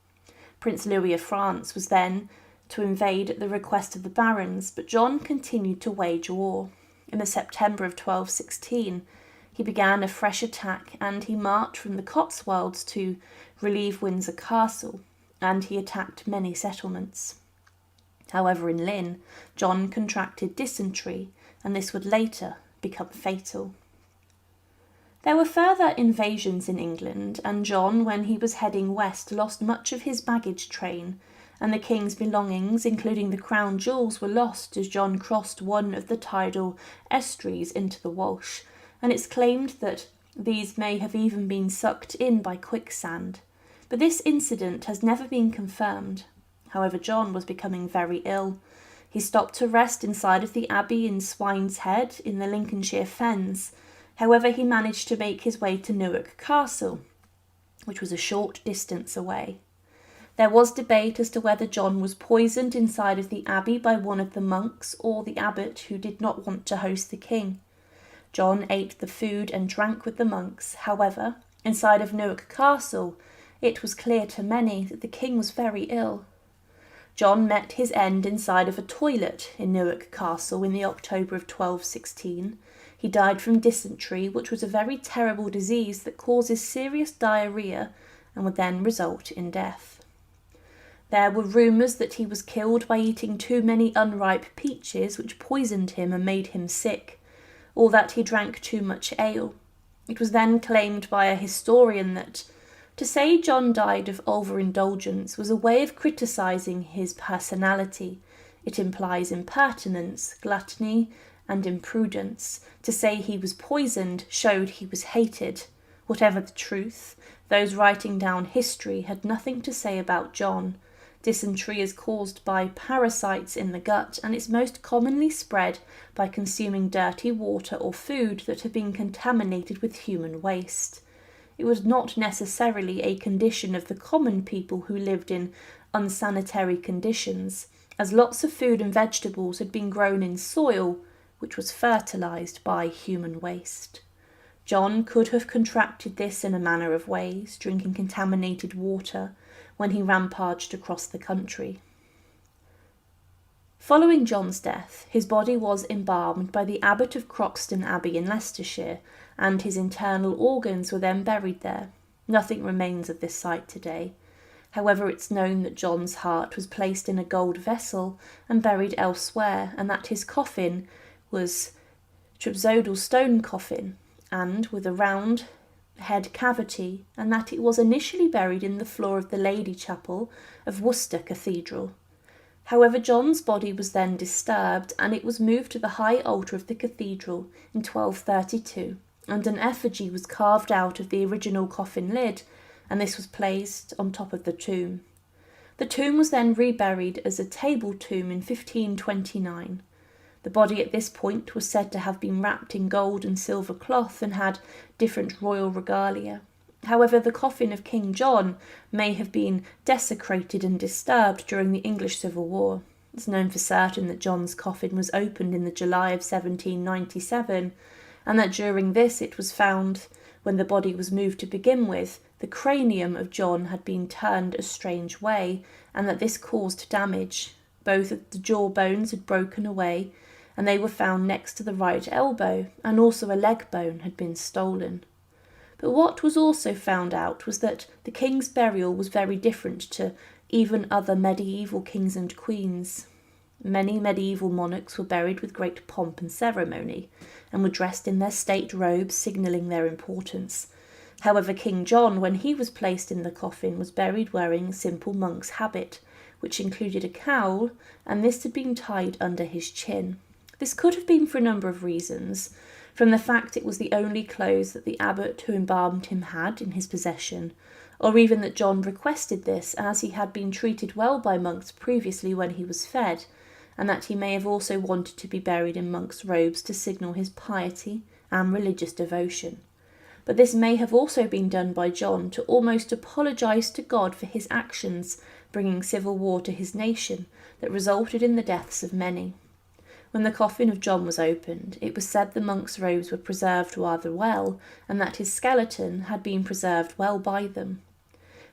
Prince Louis of France was then to invade at the request of the barons, but John continued to wage war. In the September of 1216, he began a fresh attack, and he marched from the Cotswolds to relieve Windsor Castle, and he attacked many settlements. However, in Lynn, John contracted dysentery, and this would later become fatal. There were further invasions in England, and John, when he was heading west, lost much of his baggage train, and the king's belongings, including the crown jewels, were lost as John crossed one of the tidal estuaries into the Walsh, and it's claimed that these may have even been sucked in by quicksand. But this incident has never been confirmed. However, John was becoming very ill. He stopped to rest inside of the abbey in Swine's Head in the Lincolnshire Fens. However, he managed to make his way to Newark Castle, which was a short distance away. There was debate as to whether John was poisoned inside of the abbey by one of the monks or the abbot, who did not want to host the king. John ate the food and drank with the monks. However, inside of Newark Castle, it was clear to many that the king was very ill. John met his end inside of a toilet in Newark Castle in the October of 1216. He died from dysentery, which was a very terrible disease that causes serious diarrhoea and would then result in death. There were rumours that he was killed by eating too many unripe peaches, which poisoned him and made him sick, or that he drank too much ale. It was then claimed by a historian that to say John died of overindulgence was a way of criticising his personality. It implies impertinence, gluttony, and imprudence. To say he was poisoned showed he was hated. Whatever the truth, those writing down history had nothing to say about John. Dysentery is caused by parasites in the gut, and it's most commonly spread by consuming dirty water or food that have been contaminated with human waste. It was not necessarily a condition of the common people who lived in unsanitary conditions, as lots of food and vegetables had been grown in soil which was fertilised by human waste. John could have contracted this in a manner of ways, drinking contaminated water when he rampaged across the country. Following John's death, his body was embalmed by the abbot of Croxton Abbey in Leicestershire, and his internal organs were then buried there. Nothing remains of this site today. However, it's known that John's heart was placed in a gold vessel and buried elsewhere, and that his coffin was tripsodal stone coffin, and with a round head cavity, and that it was initially buried in the floor of the Lady Chapel of Worcester Cathedral. However, John's body was then disturbed, and it was moved to the high altar of the cathedral in 1232, and an effigy was carved out of the original coffin lid, and this was placed on top of the tomb. The tomb was then reburied as a table tomb in 1529. The body at this point was said to have been wrapped in gold and silver cloth and had different royal regalia. However, the coffin of King John may have been desecrated and disturbed during the English Civil War. It's known for certain that John's coffin was opened in the July of 1797, and that during this it was found, when the body was moved to begin with, the cranium of John had been turned a strange way, and that this caused damage. Both of the jaw bones had broken away, and they were found next to the right elbow, and also a leg bone had been stolen. But what was also found out was that the king's burial was very different to even other medieval kings and queens. Many medieval monarchs were buried with great pomp and ceremony, and were dressed in their state robes, signalling their importance. However, King John, when he was placed in the coffin, was buried wearing a simple monk's habit, which included a cowl, and this had been tied under his chin. This could have been for a number of reasons, from the fact it was the only clothes that the abbot who embalmed him had in his possession, or even that John requested this as he had been treated well by monks previously when he was fed, and that he may have also wanted to be buried in monk's robes to signal his piety and religious devotion. But this may have also been done by John to almost apologise to God for his actions, bringing civil war to his nation that resulted in the deaths of many. When the coffin of John was opened, it was said the monk's robes were preserved rather well, and that his skeleton had been preserved well by them.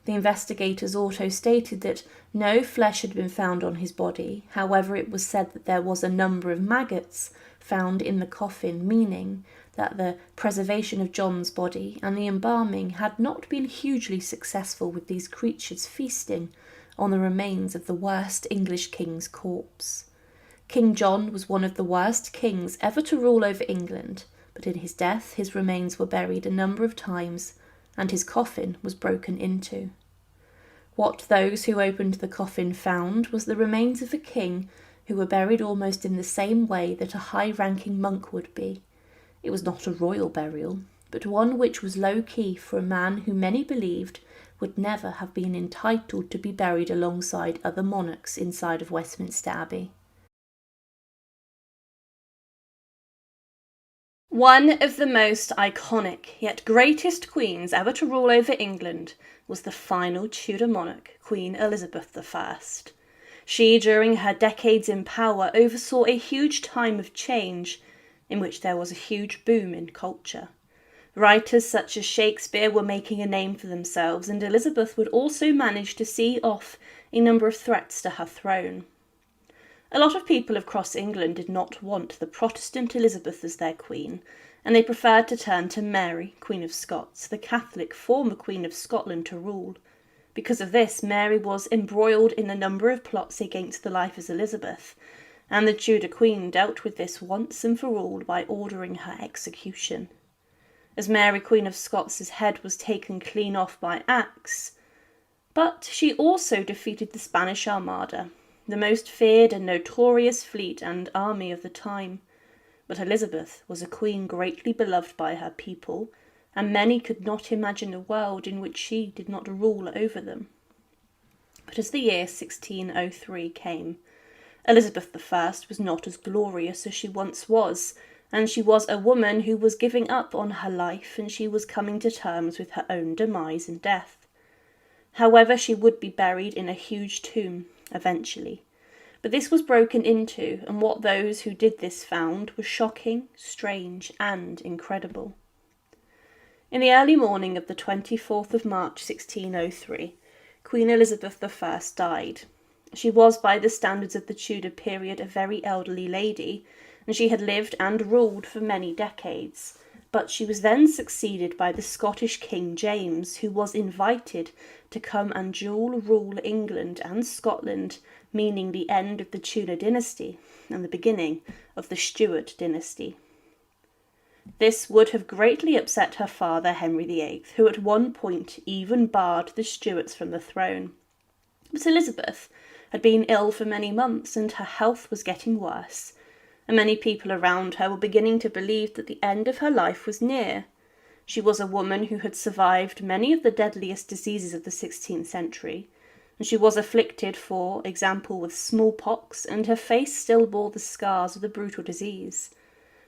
The investigators also stated that no flesh had been found on his body. However, it was said that there was a number of maggots found in the coffin, meaning that the preservation of John's body and the embalming had not been hugely successful, with these creatures feasting on the remains of the worst English king's corpse. King John was one of the worst kings ever to rule over England, but in his death his remains were buried a number of times, and his coffin was broken into. What those who opened the coffin found was the remains of a king who were buried almost in the same way that a high-ranking monk would be. It was not a royal burial, but one which was low-key for a man who many believed would never have been entitled to be buried alongside other monarchs inside of Westminster Abbey. One of the most iconic yet greatest queens ever to rule over England was the final Tudor monarch, Queen Elizabeth I. She, during her decades in power, oversaw a huge time of change in which there was a huge boom in culture. Writers such as Shakespeare were making a name for themselves, and Elizabeth would also manage to see off a number of threats to her throne. A lot of people across England did not want the Protestant Elizabeth as their queen, and they preferred to turn to Mary, Queen of Scots, the Catholic former Queen of Scotland, to rule. Because of this, Mary was embroiled in a number of plots against the life of Elizabeth, and the Tudor Queen dealt with this once and for all by ordering her execution. As Mary, Queen of Scots' head was taken clean off by axe, but she also defeated the Spanish Armada, the most feared and notorious fleet and army of the time. But Elizabeth was a queen greatly beloved by her people, and many could not imagine a world in which she did not rule over them. But as the year 1603 came, Elizabeth I was not as glorious as she once was, and she was a woman who was giving up on her life, and she was coming to terms with her own demise and death. However, she would be buried in a huge tomb eventually, but this was broken into, and what those who did this found was shocking, strange, and incredible. In the early morning of the 24th of March 1603, Queen Elizabeth I died. She was, by the standards of the Tudor period, a very elderly lady, and she had lived and ruled for many decades. But she was then succeeded by the Scottish King James, who was invited to come and dual rule England and Scotland, meaning the end of the Tudor dynasty and the beginning of the Stuart dynasty. This would have greatly upset her father, Henry VIII, who at one point even barred the Stuarts from the throne. But Elizabeth had been ill for many months, and her health was getting worse, and many people around her were beginning to believe that the end of her life was near. She was a woman who had survived many of the deadliest diseases of the 16th century, and she was afflicted, for example, with smallpox, and her face still bore the scars of the brutal disease.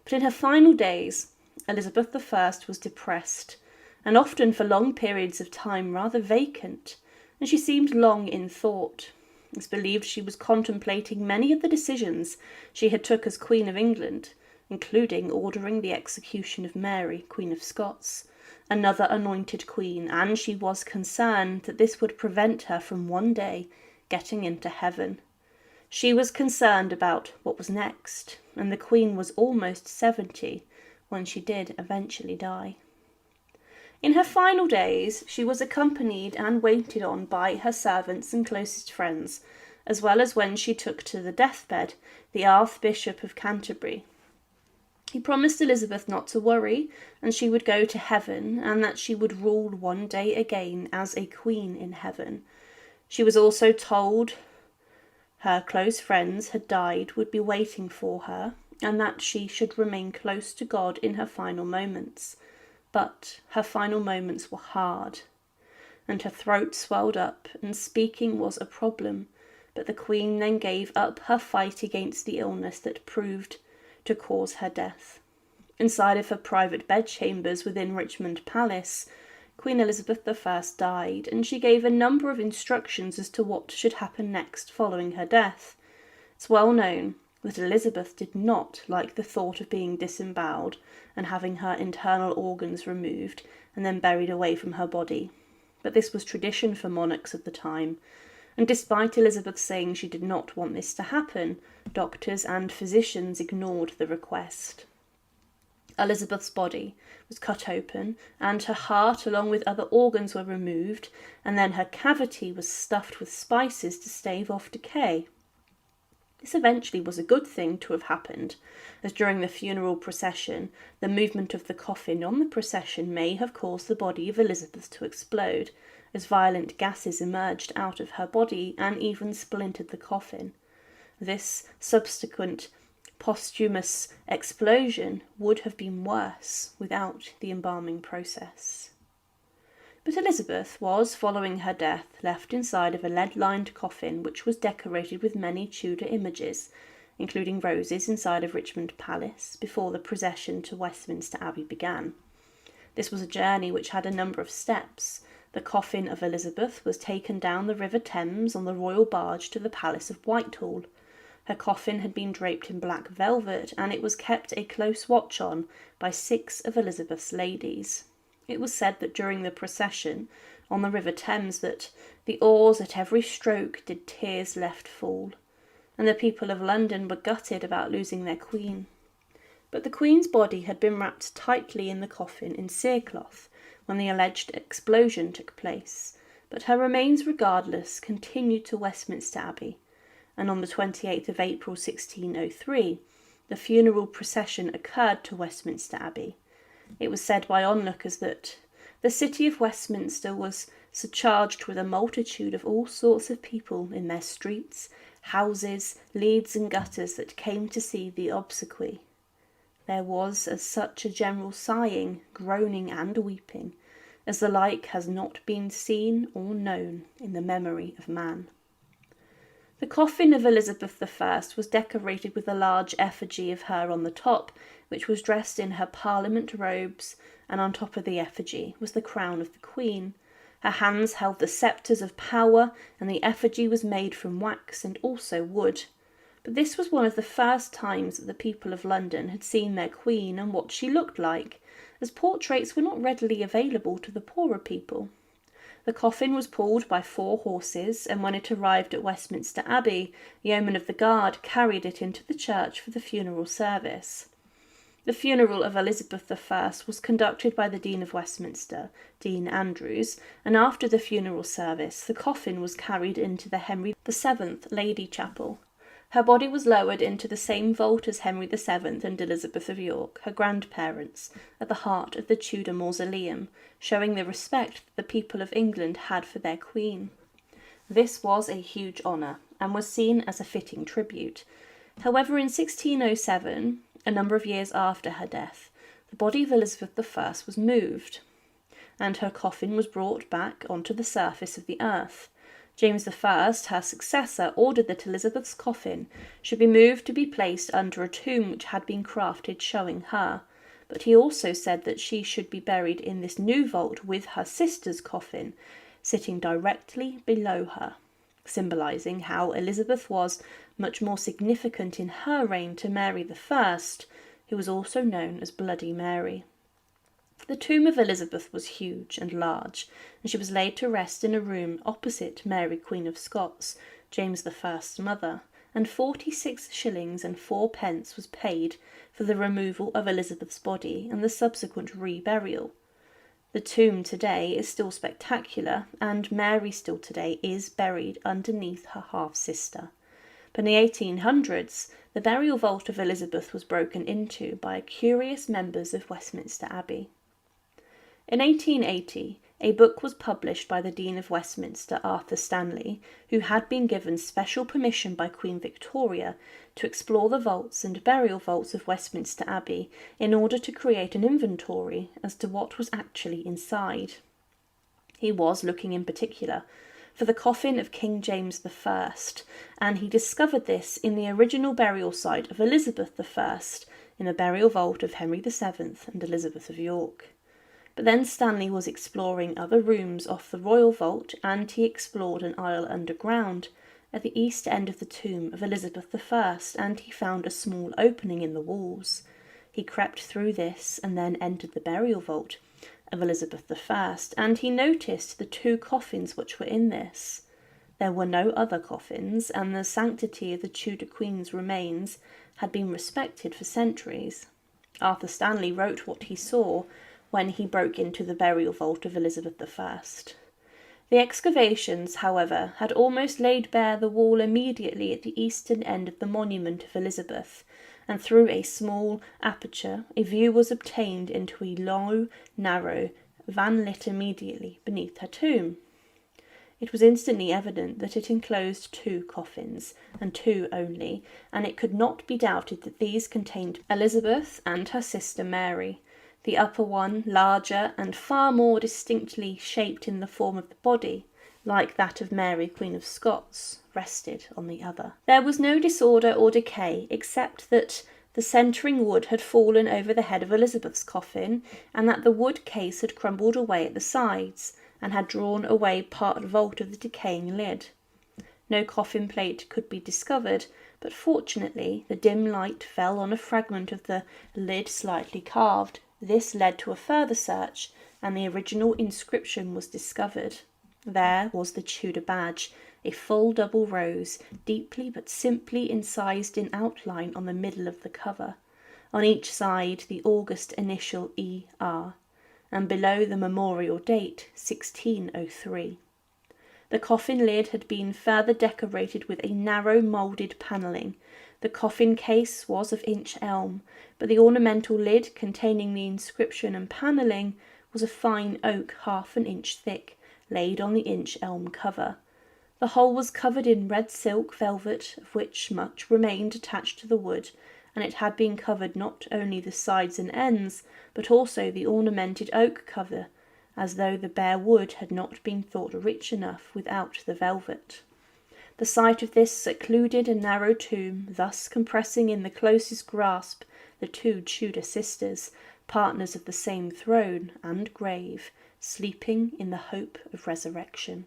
But in her final days, Elizabeth I was depressed, and often for long periods of time rather vacant, and she seemed long in thought. It's believed she was contemplating many of the decisions she had took as Queen of England, including ordering the execution of Mary, Queen of Scots, another anointed queen, and she was concerned that this would prevent her from one day getting into heaven. She was concerned about what was next, and the Queen was almost 70 when she did eventually die. In her final days, she was accompanied and waited on by her servants and closest friends, as well as when she took to the deathbed the Archbishop of Canterbury. He promised Elizabeth not to worry, and she would go to heaven, and that she would rule one day again as a queen in heaven. She was also told her close friends had died, would be waiting for her, and that she should remain close to God in her final moments. But her final moments were hard, and her throat swelled up, and speaking was a problem. But the Queen then gave up her fight against the illness that proved to cause her death. Inside of her private bedchambers within Richmond Palace, Queen Elizabeth I died, and she gave a number of instructions as to what should happen next following her death. It's well known that Elizabeth did not like the thought of being disemboweled and having her internal organs removed and then buried away from her body. But this was tradition for monarchs of the time, and despite Elizabeth saying she did not want this to happen, doctors and physicians ignored the request. Elizabeth's body was cut open, and her heart along with other organs were removed, and then her cavity was stuffed with spices to stave off decay. This eventually was a good thing to have happened, as during the funeral procession, the movement of the coffin on the procession may have caused the body of Elizabeth to explode, as violent gases emerged out of her body and even splintered the coffin. This subsequent posthumous explosion would have been worse without the embalming process. But Elizabeth was, following her death, left inside of a lead-lined coffin which was decorated with many Tudor images, including roses inside of Richmond Palace, before the procession to Westminster Abbey began. This was a journey which had a number of steps. The coffin of Elizabeth was taken down the River Thames on the royal barge to the Palace of Whitehall. Her coffin had been draped in black velvet, and it was kept a close watch on by 6 of Elizabeth's ladies. It was said that during the procession on the River Thames that the oars at every stroke did tears left fall, and the people of London were gutted about losing their queen. But the Queen's body had been wrapped tightly in the coffin in cerecloth when the alleged explosion took place, but her remains, regardless, continued to Westminster Abbey, and on the 28th of April 1603, the funeral procession occurred to Westminster Abbey. It was said by onlookers that the city of Westminster was surcharged with a multitude of all sorts of people in their streets, houses, leads and gutters that came to see the obsequy. There was as such a general sighing, groaning and weeping, as the like has not been seen or known in the memory of man. The coffin of Elizabeth I was decorated with a large effigy of her on the top, which was dressed in her Parliament robes, and on top of the effigy was the crown of the Queen. Her hands held the sceptres of power, and the effigy was made from wax and also wood. But this was one of the first times that the people of London had seen their Queen and what she looked like, as portraits were not readily available to the poorer people. The coffin was pulled by 4 horses, and when it arrived at Westminster Abbey, yeomen of the guard carried it into the church for the funeral service. The funeral of Elizabeth I was conducted by the Dean of Westminster, Dean Andrews, and after the funeral service, the coffin was carried into the Henry VII Lady Chapel. Her body was lowered into the same vault as Henry VII and Elizabeth of York, her grandparents, at the heart of the Tudor mausoleum, showing the respect that the people of England had for their queen. This was a huge honour, and was seen as a fitting tribute. However, in 1607, a number of years after her death, the body of Elizabeth I was moved, and her coffin was brought back onto the surface of the earth. James I, her successor, ordered that Elizabeth's coffin should be moved to be placed under a tomb which had been crafted showing her, but he also said that she should be buried in this new vault with her sister's coffin, sitting directly below her, symbolising how Elizabeth was much more significant in her reign to Mary I, who was also known as Bloody Mary. The tomb of Elizabeth was huge and large, and she was laid to rest in a room opposite Mary Queen of Scots, James I's mother, and 46 shillings and 4 pence was paid for the removal of Elizabeth's body and the subsequent reburial. The tomb today is still spectacular, and Mary still today is buried underneath her half-sister. But in the 1800s, the burial vault of Elizabeth was broken into by curious members of Westminster Abbey. In 1880, a book was published by the Dean of Westminster, Arthur Stanley, who had been given special permission by Queen Victoria to explore the vaults and burial vaults of Westminster Abbey in order to create an inventory as to what was actually inside. He was looking in particular for the coffin of King James I, and he discovered this in the original burial site of Elizabeth I, in the burial vault of Henry VII and Elizabeth of York. But then Stanley was exploring other rooms off the royal vault, and he explored an aisle underground at the east end of the tomb of Elizabeth I, and he found a small opening in the walls. He crept through this and then entered the burial vault of Elizabeth I, and he noticed the 2 coffins which were in this. There were no other coffins, and the sanctity of the Tudor Queen's remains had been respected for centuries. Arthur Stanley wrote what he saw when he broke into the burial vault of Elizabeth I. The excavations, however, had almost laid bare the wall immediately at the eastern end of the monument of Elizabeth, and through a small aperture a view was obtained into a low, narrow van lit immediately beneath her tomb. It was instantly evident that it enclosed 2 coffins, and 2 only, and it could not be doubted that these contained Elizabeth and her sister Mary. The upper one, larger and far more distinctly shaped in the form of the body, like that of Mary Queen of Scots, rested on the other. There was no disorder or decay, except that the centering wood had fallen over the head of Elizabeth's coffin, and that the wood case had crumbled away at the sides, and had drawn away part vault of the decaying lid. No coffin plate could be discovered, but fortunately the dim light fell on a fragment of the lid slightly carved. This led to a further search, and the original inscription was discovered. There was the Tudor badge, a full double rose, deeply but simply incised in outline on the middle of the cover. On each side the august initial E.R., and below the memorial date, 1603. The coffin lid had been further decorated with a narrow moulded panelling. The coffin case was of inch elm, but the ornamental lid containing the inscription and panelling was of fine oak 1/2 inch thick, laid on the inch elm cover. The whole was covered in red silk velvet, of which much remained attached to the wood, and it had been covered not only the sides and ends, but also the ornamented oak cover, as though the bare wood had not been thought rich enough without the velvet. The sight of this secluded and narrow tomb, thus compressing in the closest grasp the 2 Tudor sisters, partners of the same throne and grave, sleeping in the hope of resurrection.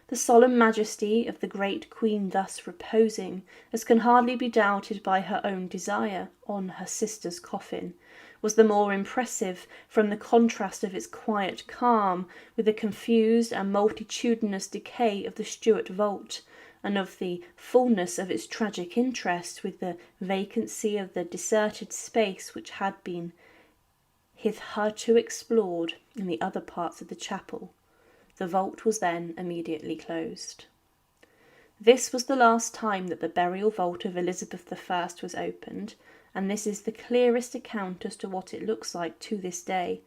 The solemn majesty of the great queen thus reposing, as can hardly be doubted by her own desire, on her sister's coffin, was the more impressive from the contrast of its quiet calm with the confused and multitudinous decay of the Stuart vault, and of the fullness of its tragic interest with the vacancy of the deserted space which had been hitherto explored in the other parts of the chapel. The vault was then immediately closed. This was the last time that the burial vault of Elizabeth I was opened, and this is the clearest account as to what it looks like to this day.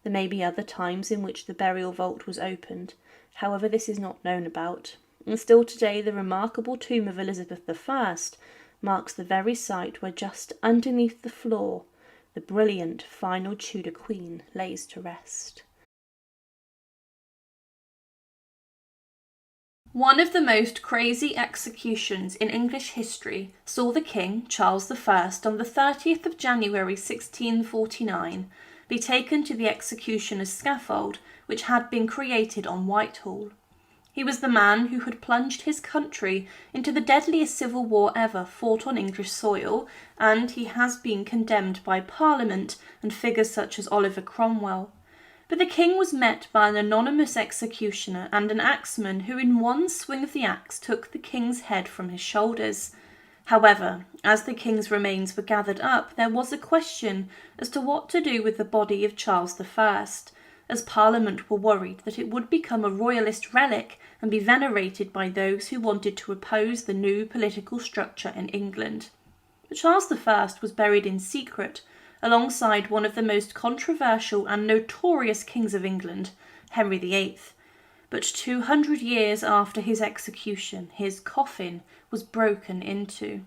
There may be other times in which the burial vault was opened, however this is not known about, and still today the remarkable tomb of Elizabeth I marks the very site where just underneath the floor the brilliant final Tudor queen lays to rest. One of the most crazy executions in English history saw the King, Charles I, on the 30th of January 1649, be taken to the executioner's scaffold which had been created on Whitehall. He was the man who had plunged his country into the deadliest civil war ever fought on English soil, and he has been condemned by Parliament and figures such as Oliver Cromwell. But the king was met by an anonymous executioner and an axeman who in one swing of the axe took the king's head from his shoulders. However, as the king's remains were gathered up, there was a question as to what to do with the body of Charles I, as Parliament were worried that it would become a royalist relic and be venerated by those who wanted to oppose the new political structure in England. But Charles I was buried in secret, alongside one of the most controversial and notorious kings of England, Henry VIII. But 200 years after his execution, his coffin was broken into.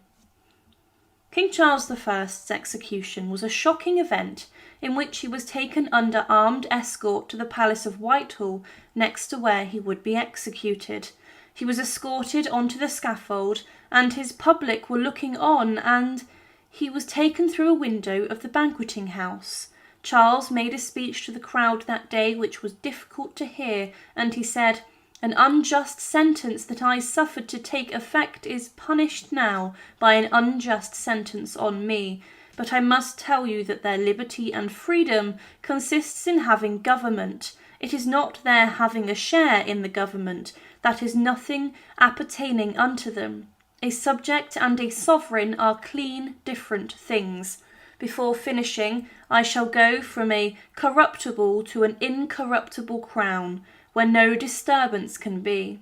King Charles I's execution was a shocking event in which he was taken under armed escort to the Palace of Whitehall next to where he would be executed. He was escorted onto the scaffold and his public were looking on, and he was taken through a window of the banqueting house. Charles made a speech to the crowd that day which was difficult to hear, and he said, "An unjust sentence that I suffered to take effect is punished now by an unjust sentence on me. But I must tell you that their liberty and freedom consists in having government. It is not their having a share in the government. That is nothing appertaining unto them. A subject and a sovereign are clean different things. Before finishing, I shall go from a corruptible to an incorruptible crown, where no disturbance can be."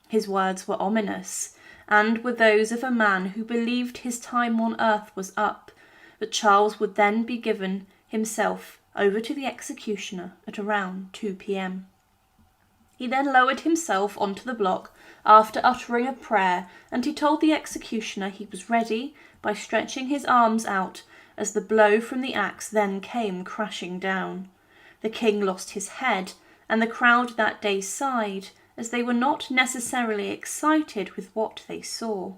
His words were ominous, and were those of a man who believed his time on earth was up, but Charles would then be given himself over to the executioner at around 2 p.m. He then lowered himself onto the block after uttering a prayer, and he told the executioner he was ready by stretching his arms out as the blow from the axe then came crashing down. The king lost his head, and the crowd that day sighed, as they were not necessarily excited with what they saw.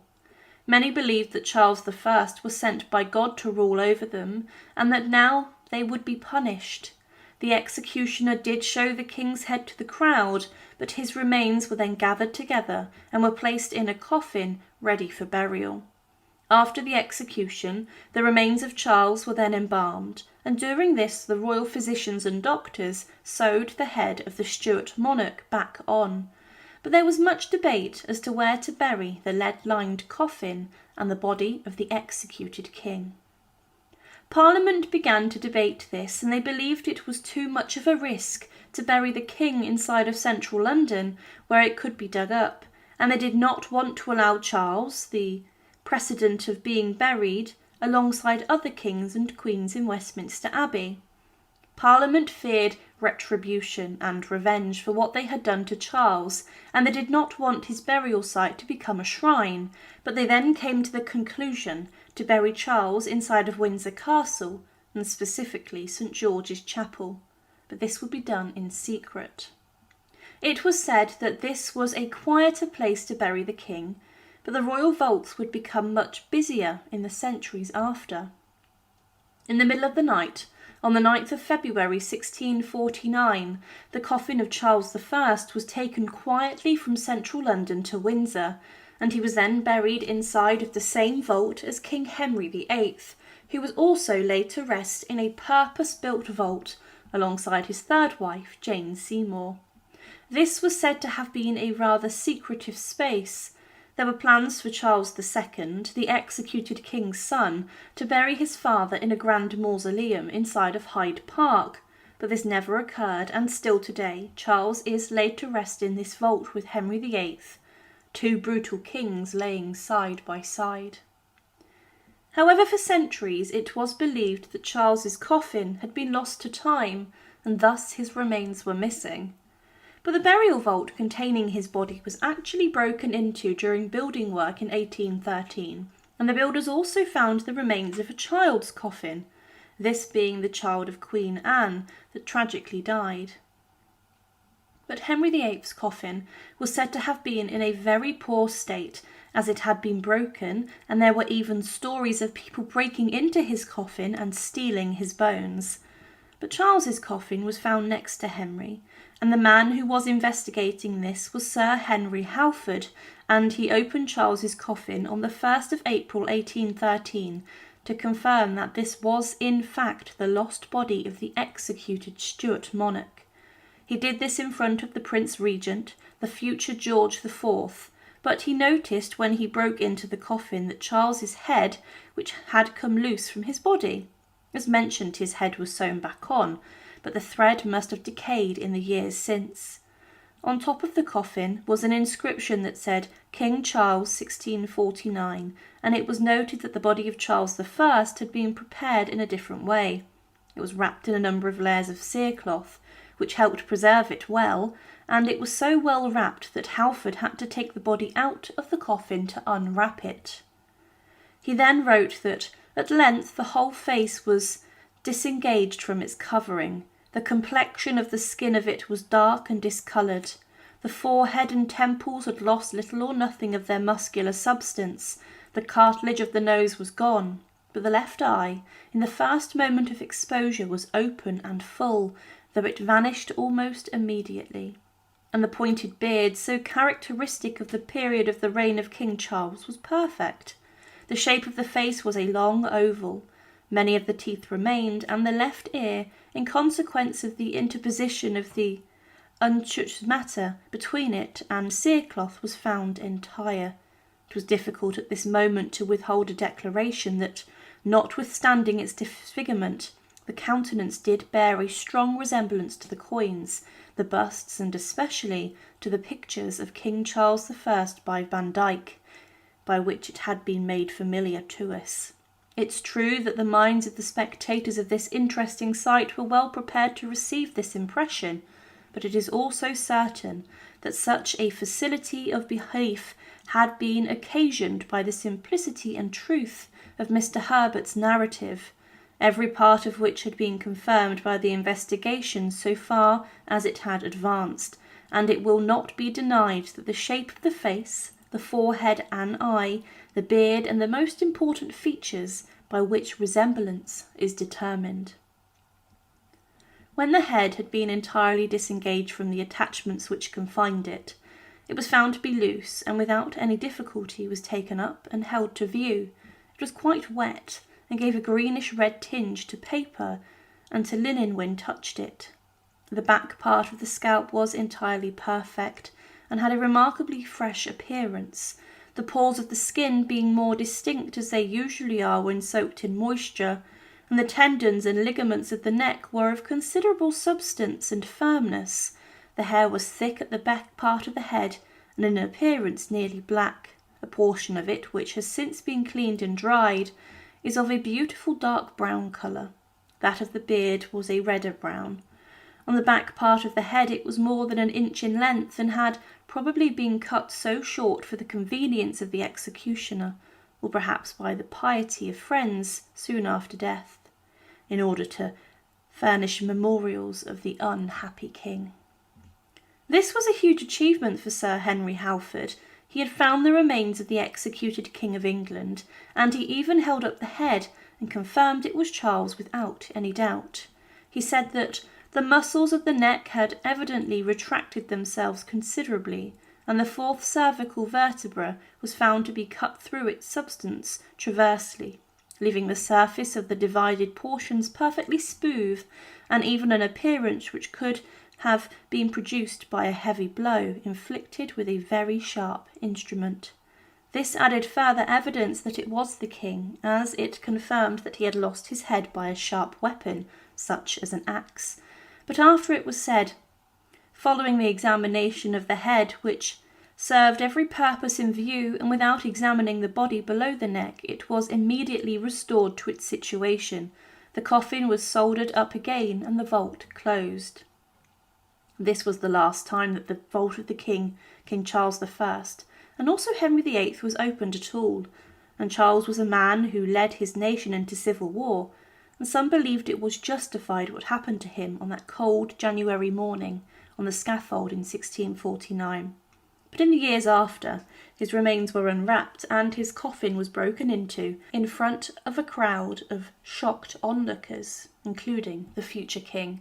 Many believed that Charles I was sent by God to rule over them, and that now they would be punished. The executioner did show the king's head to the crowd, but his remains were then gathered together and were placed in a coffin ready for burial. After the execution, the remains of Charles were then embalmed, and during this the royal physicians and doctors sewed the head of the Stuart monarch back on. But there was much debate as to where to bury the lead-lined coffin and the body of the executed king. Parliament began to debate this, and they believed it was too much of a risk to bury the king inside of central London, where it could be dug up, and they did not want to allow Charles the precedent of being buried alongside other kings and queens in Westminster Abbey. Parliament feared retribution and revenge for what they had done to Charles, and they did not want his burial site to become a shrine, but they then came to the conclusion to bury Charles inside of Windsor Castle, and specifically St George's Chapel, but this would be done in secret. It was said that this was a quieter place to bury the king, but the royal vaults would become much busier in the centuries after. In the middle of the night, on the 9th of February 1649, the coffin of Charles I was taken quietly from central London to Windsor, and he was then buried inside of the same vault as King Henry VIII, who was also laid to rest in a purpose-built vault alongside his third wife, Jane Seymour. This was said to have been a rather secretive space. There were plans for Charles II, the executed king's son, to bury his father in a grand mausoleum inside of Hyde Park, but this never occurred, and still today Charles is laid to rest in this vault with Henry VIII, two brutal kings laying side by side. However, for centuries it was believed that Charles's coffin had been lost to time, and thus his remains were missing. But the burial vault containing his body was actually broken into during building work in 1813, and the builders also found the remains of a child's coffin, this being the child of Queen Anne that tragically died. But Henry VIII's coffin was said to have been in a very poor state, as it had been broken, and there were even stories of people breaking into his coffin and stealing his bones. But Charles's coffin was found next to Henry, and the man who was investigating this was Sir Henry Halford, and he opened Charles's coffin on the 1st of April 1813 to confirm that this was in fact the lost body of the executed Stuart monarch. He did this in front of the Prince Regent, the future George IV, but he noticed when he broke into the coffin that Charles's head, which had come loose from his body. As mentioned, his head was sewn back on, but the thread must have decayed in the years since. On top of the coffin was an inscription that said King Charles 1649, and it was noted that the body of Charles I had been prepared in a different way. It was wrapped in a number of layers of cerecloth, which helped preserve it well, and it was so well wrapped that Halford had to take the body out of the coffin to unwrap it. He then wrote that at length the whole face was disengaged from its covering. The complexion of the skin of it was dark and discoloured. The forehead and temples had lost little or nothing of their muscular substance. The cartilage of the nose was gone, but the left eye, in the first moment of exposure, was open and full, though it vanished almost immediately. And the pointed beard, so characteristic of the period of the reign of King Charles, was perfect. The shape of the face was a long oval. Many of the teeth remained, and the left ear, in consequence of the interposition of the untouched matter between it and cerecloth, was found entire. It was difficult at this moment to withhold a declaration that, notwithstanding its disfigurement, the countenance did bear a strong resemblance to the coins, the busts, and especially to the pictures of King Charles I by Van Dyck, by which it had been made familiar to us. It's true that the minds of the spectators of this interesting sight were well prepared to receive this impression, but it is also certain that such a facility of belief had been occasioned by the simplicity and truth of Mr. Herbert's narrative, every part of which had been confirmed by the investigation so far as it had advanced, and it will not be denied that the shape of the face, the forehead and eye, the beard, and the most important features by which resemblance is determined. When the head had been entirely disengaged from the attachments which confined it, it was found to be loose, and without any difficulty was taken up and held to view. It was quite wet, and gave a greenish-red tinge to paper and to linen when touched it. The back part of the scalp was entirely perfect, and had a remarkably fresh appearance, the pores of the skin being more distinct as they usually are when soaked in moisture, and the tendons and ligaments of the neck were of considerable substance and firmness. The hair was thick at the back part of the head, and in appearance nearly black. A portion of it, which has since been cleaned and dried, is of a beautiful dark brown colour. That of the beard was a redder brown. On the back part of the head it was more than an inch in length, and had probably been cut so short for the convenience of the executioner, or perhaps by the piety of friends soon after death, in order to furnish memorials of the unhappy king. This was a huge achievement for Sir Henry Halford. He had found the remains of the executed King of England, and he even held up the head and confirmed it was Charles without any doubt. He said that the muscles of the neck had evidently retracted themselves considerably, and the fourth cervical vertebra was found to be cut through its substance transversely, leaving the surface of the divided portions perfectly smooth, and even an appearance which could have been produced by a heavy blow inflicted with a very sharp instrument. This added further evidence that it was the king, as it confirmed that he had lost his head by a sharp weapon, such as an axe. But after it was said, following the examination of the head, which served every purpose in view, and without examining the body below the neck, it was immediately restored to its situation. The coffin was soldered up again, and the vault closed. This was the last time that the vault of the King Charles I, and also Henry VIII, was opened at all. And Charles was a man who led his nation into civil war, and some believed it was justified what happened to him on that cold January morning on the scaffold in 1649. But in the years after, his remains were unwrapped and his coffin was broken into in front of a crowd of shocked onlookers, including the future king.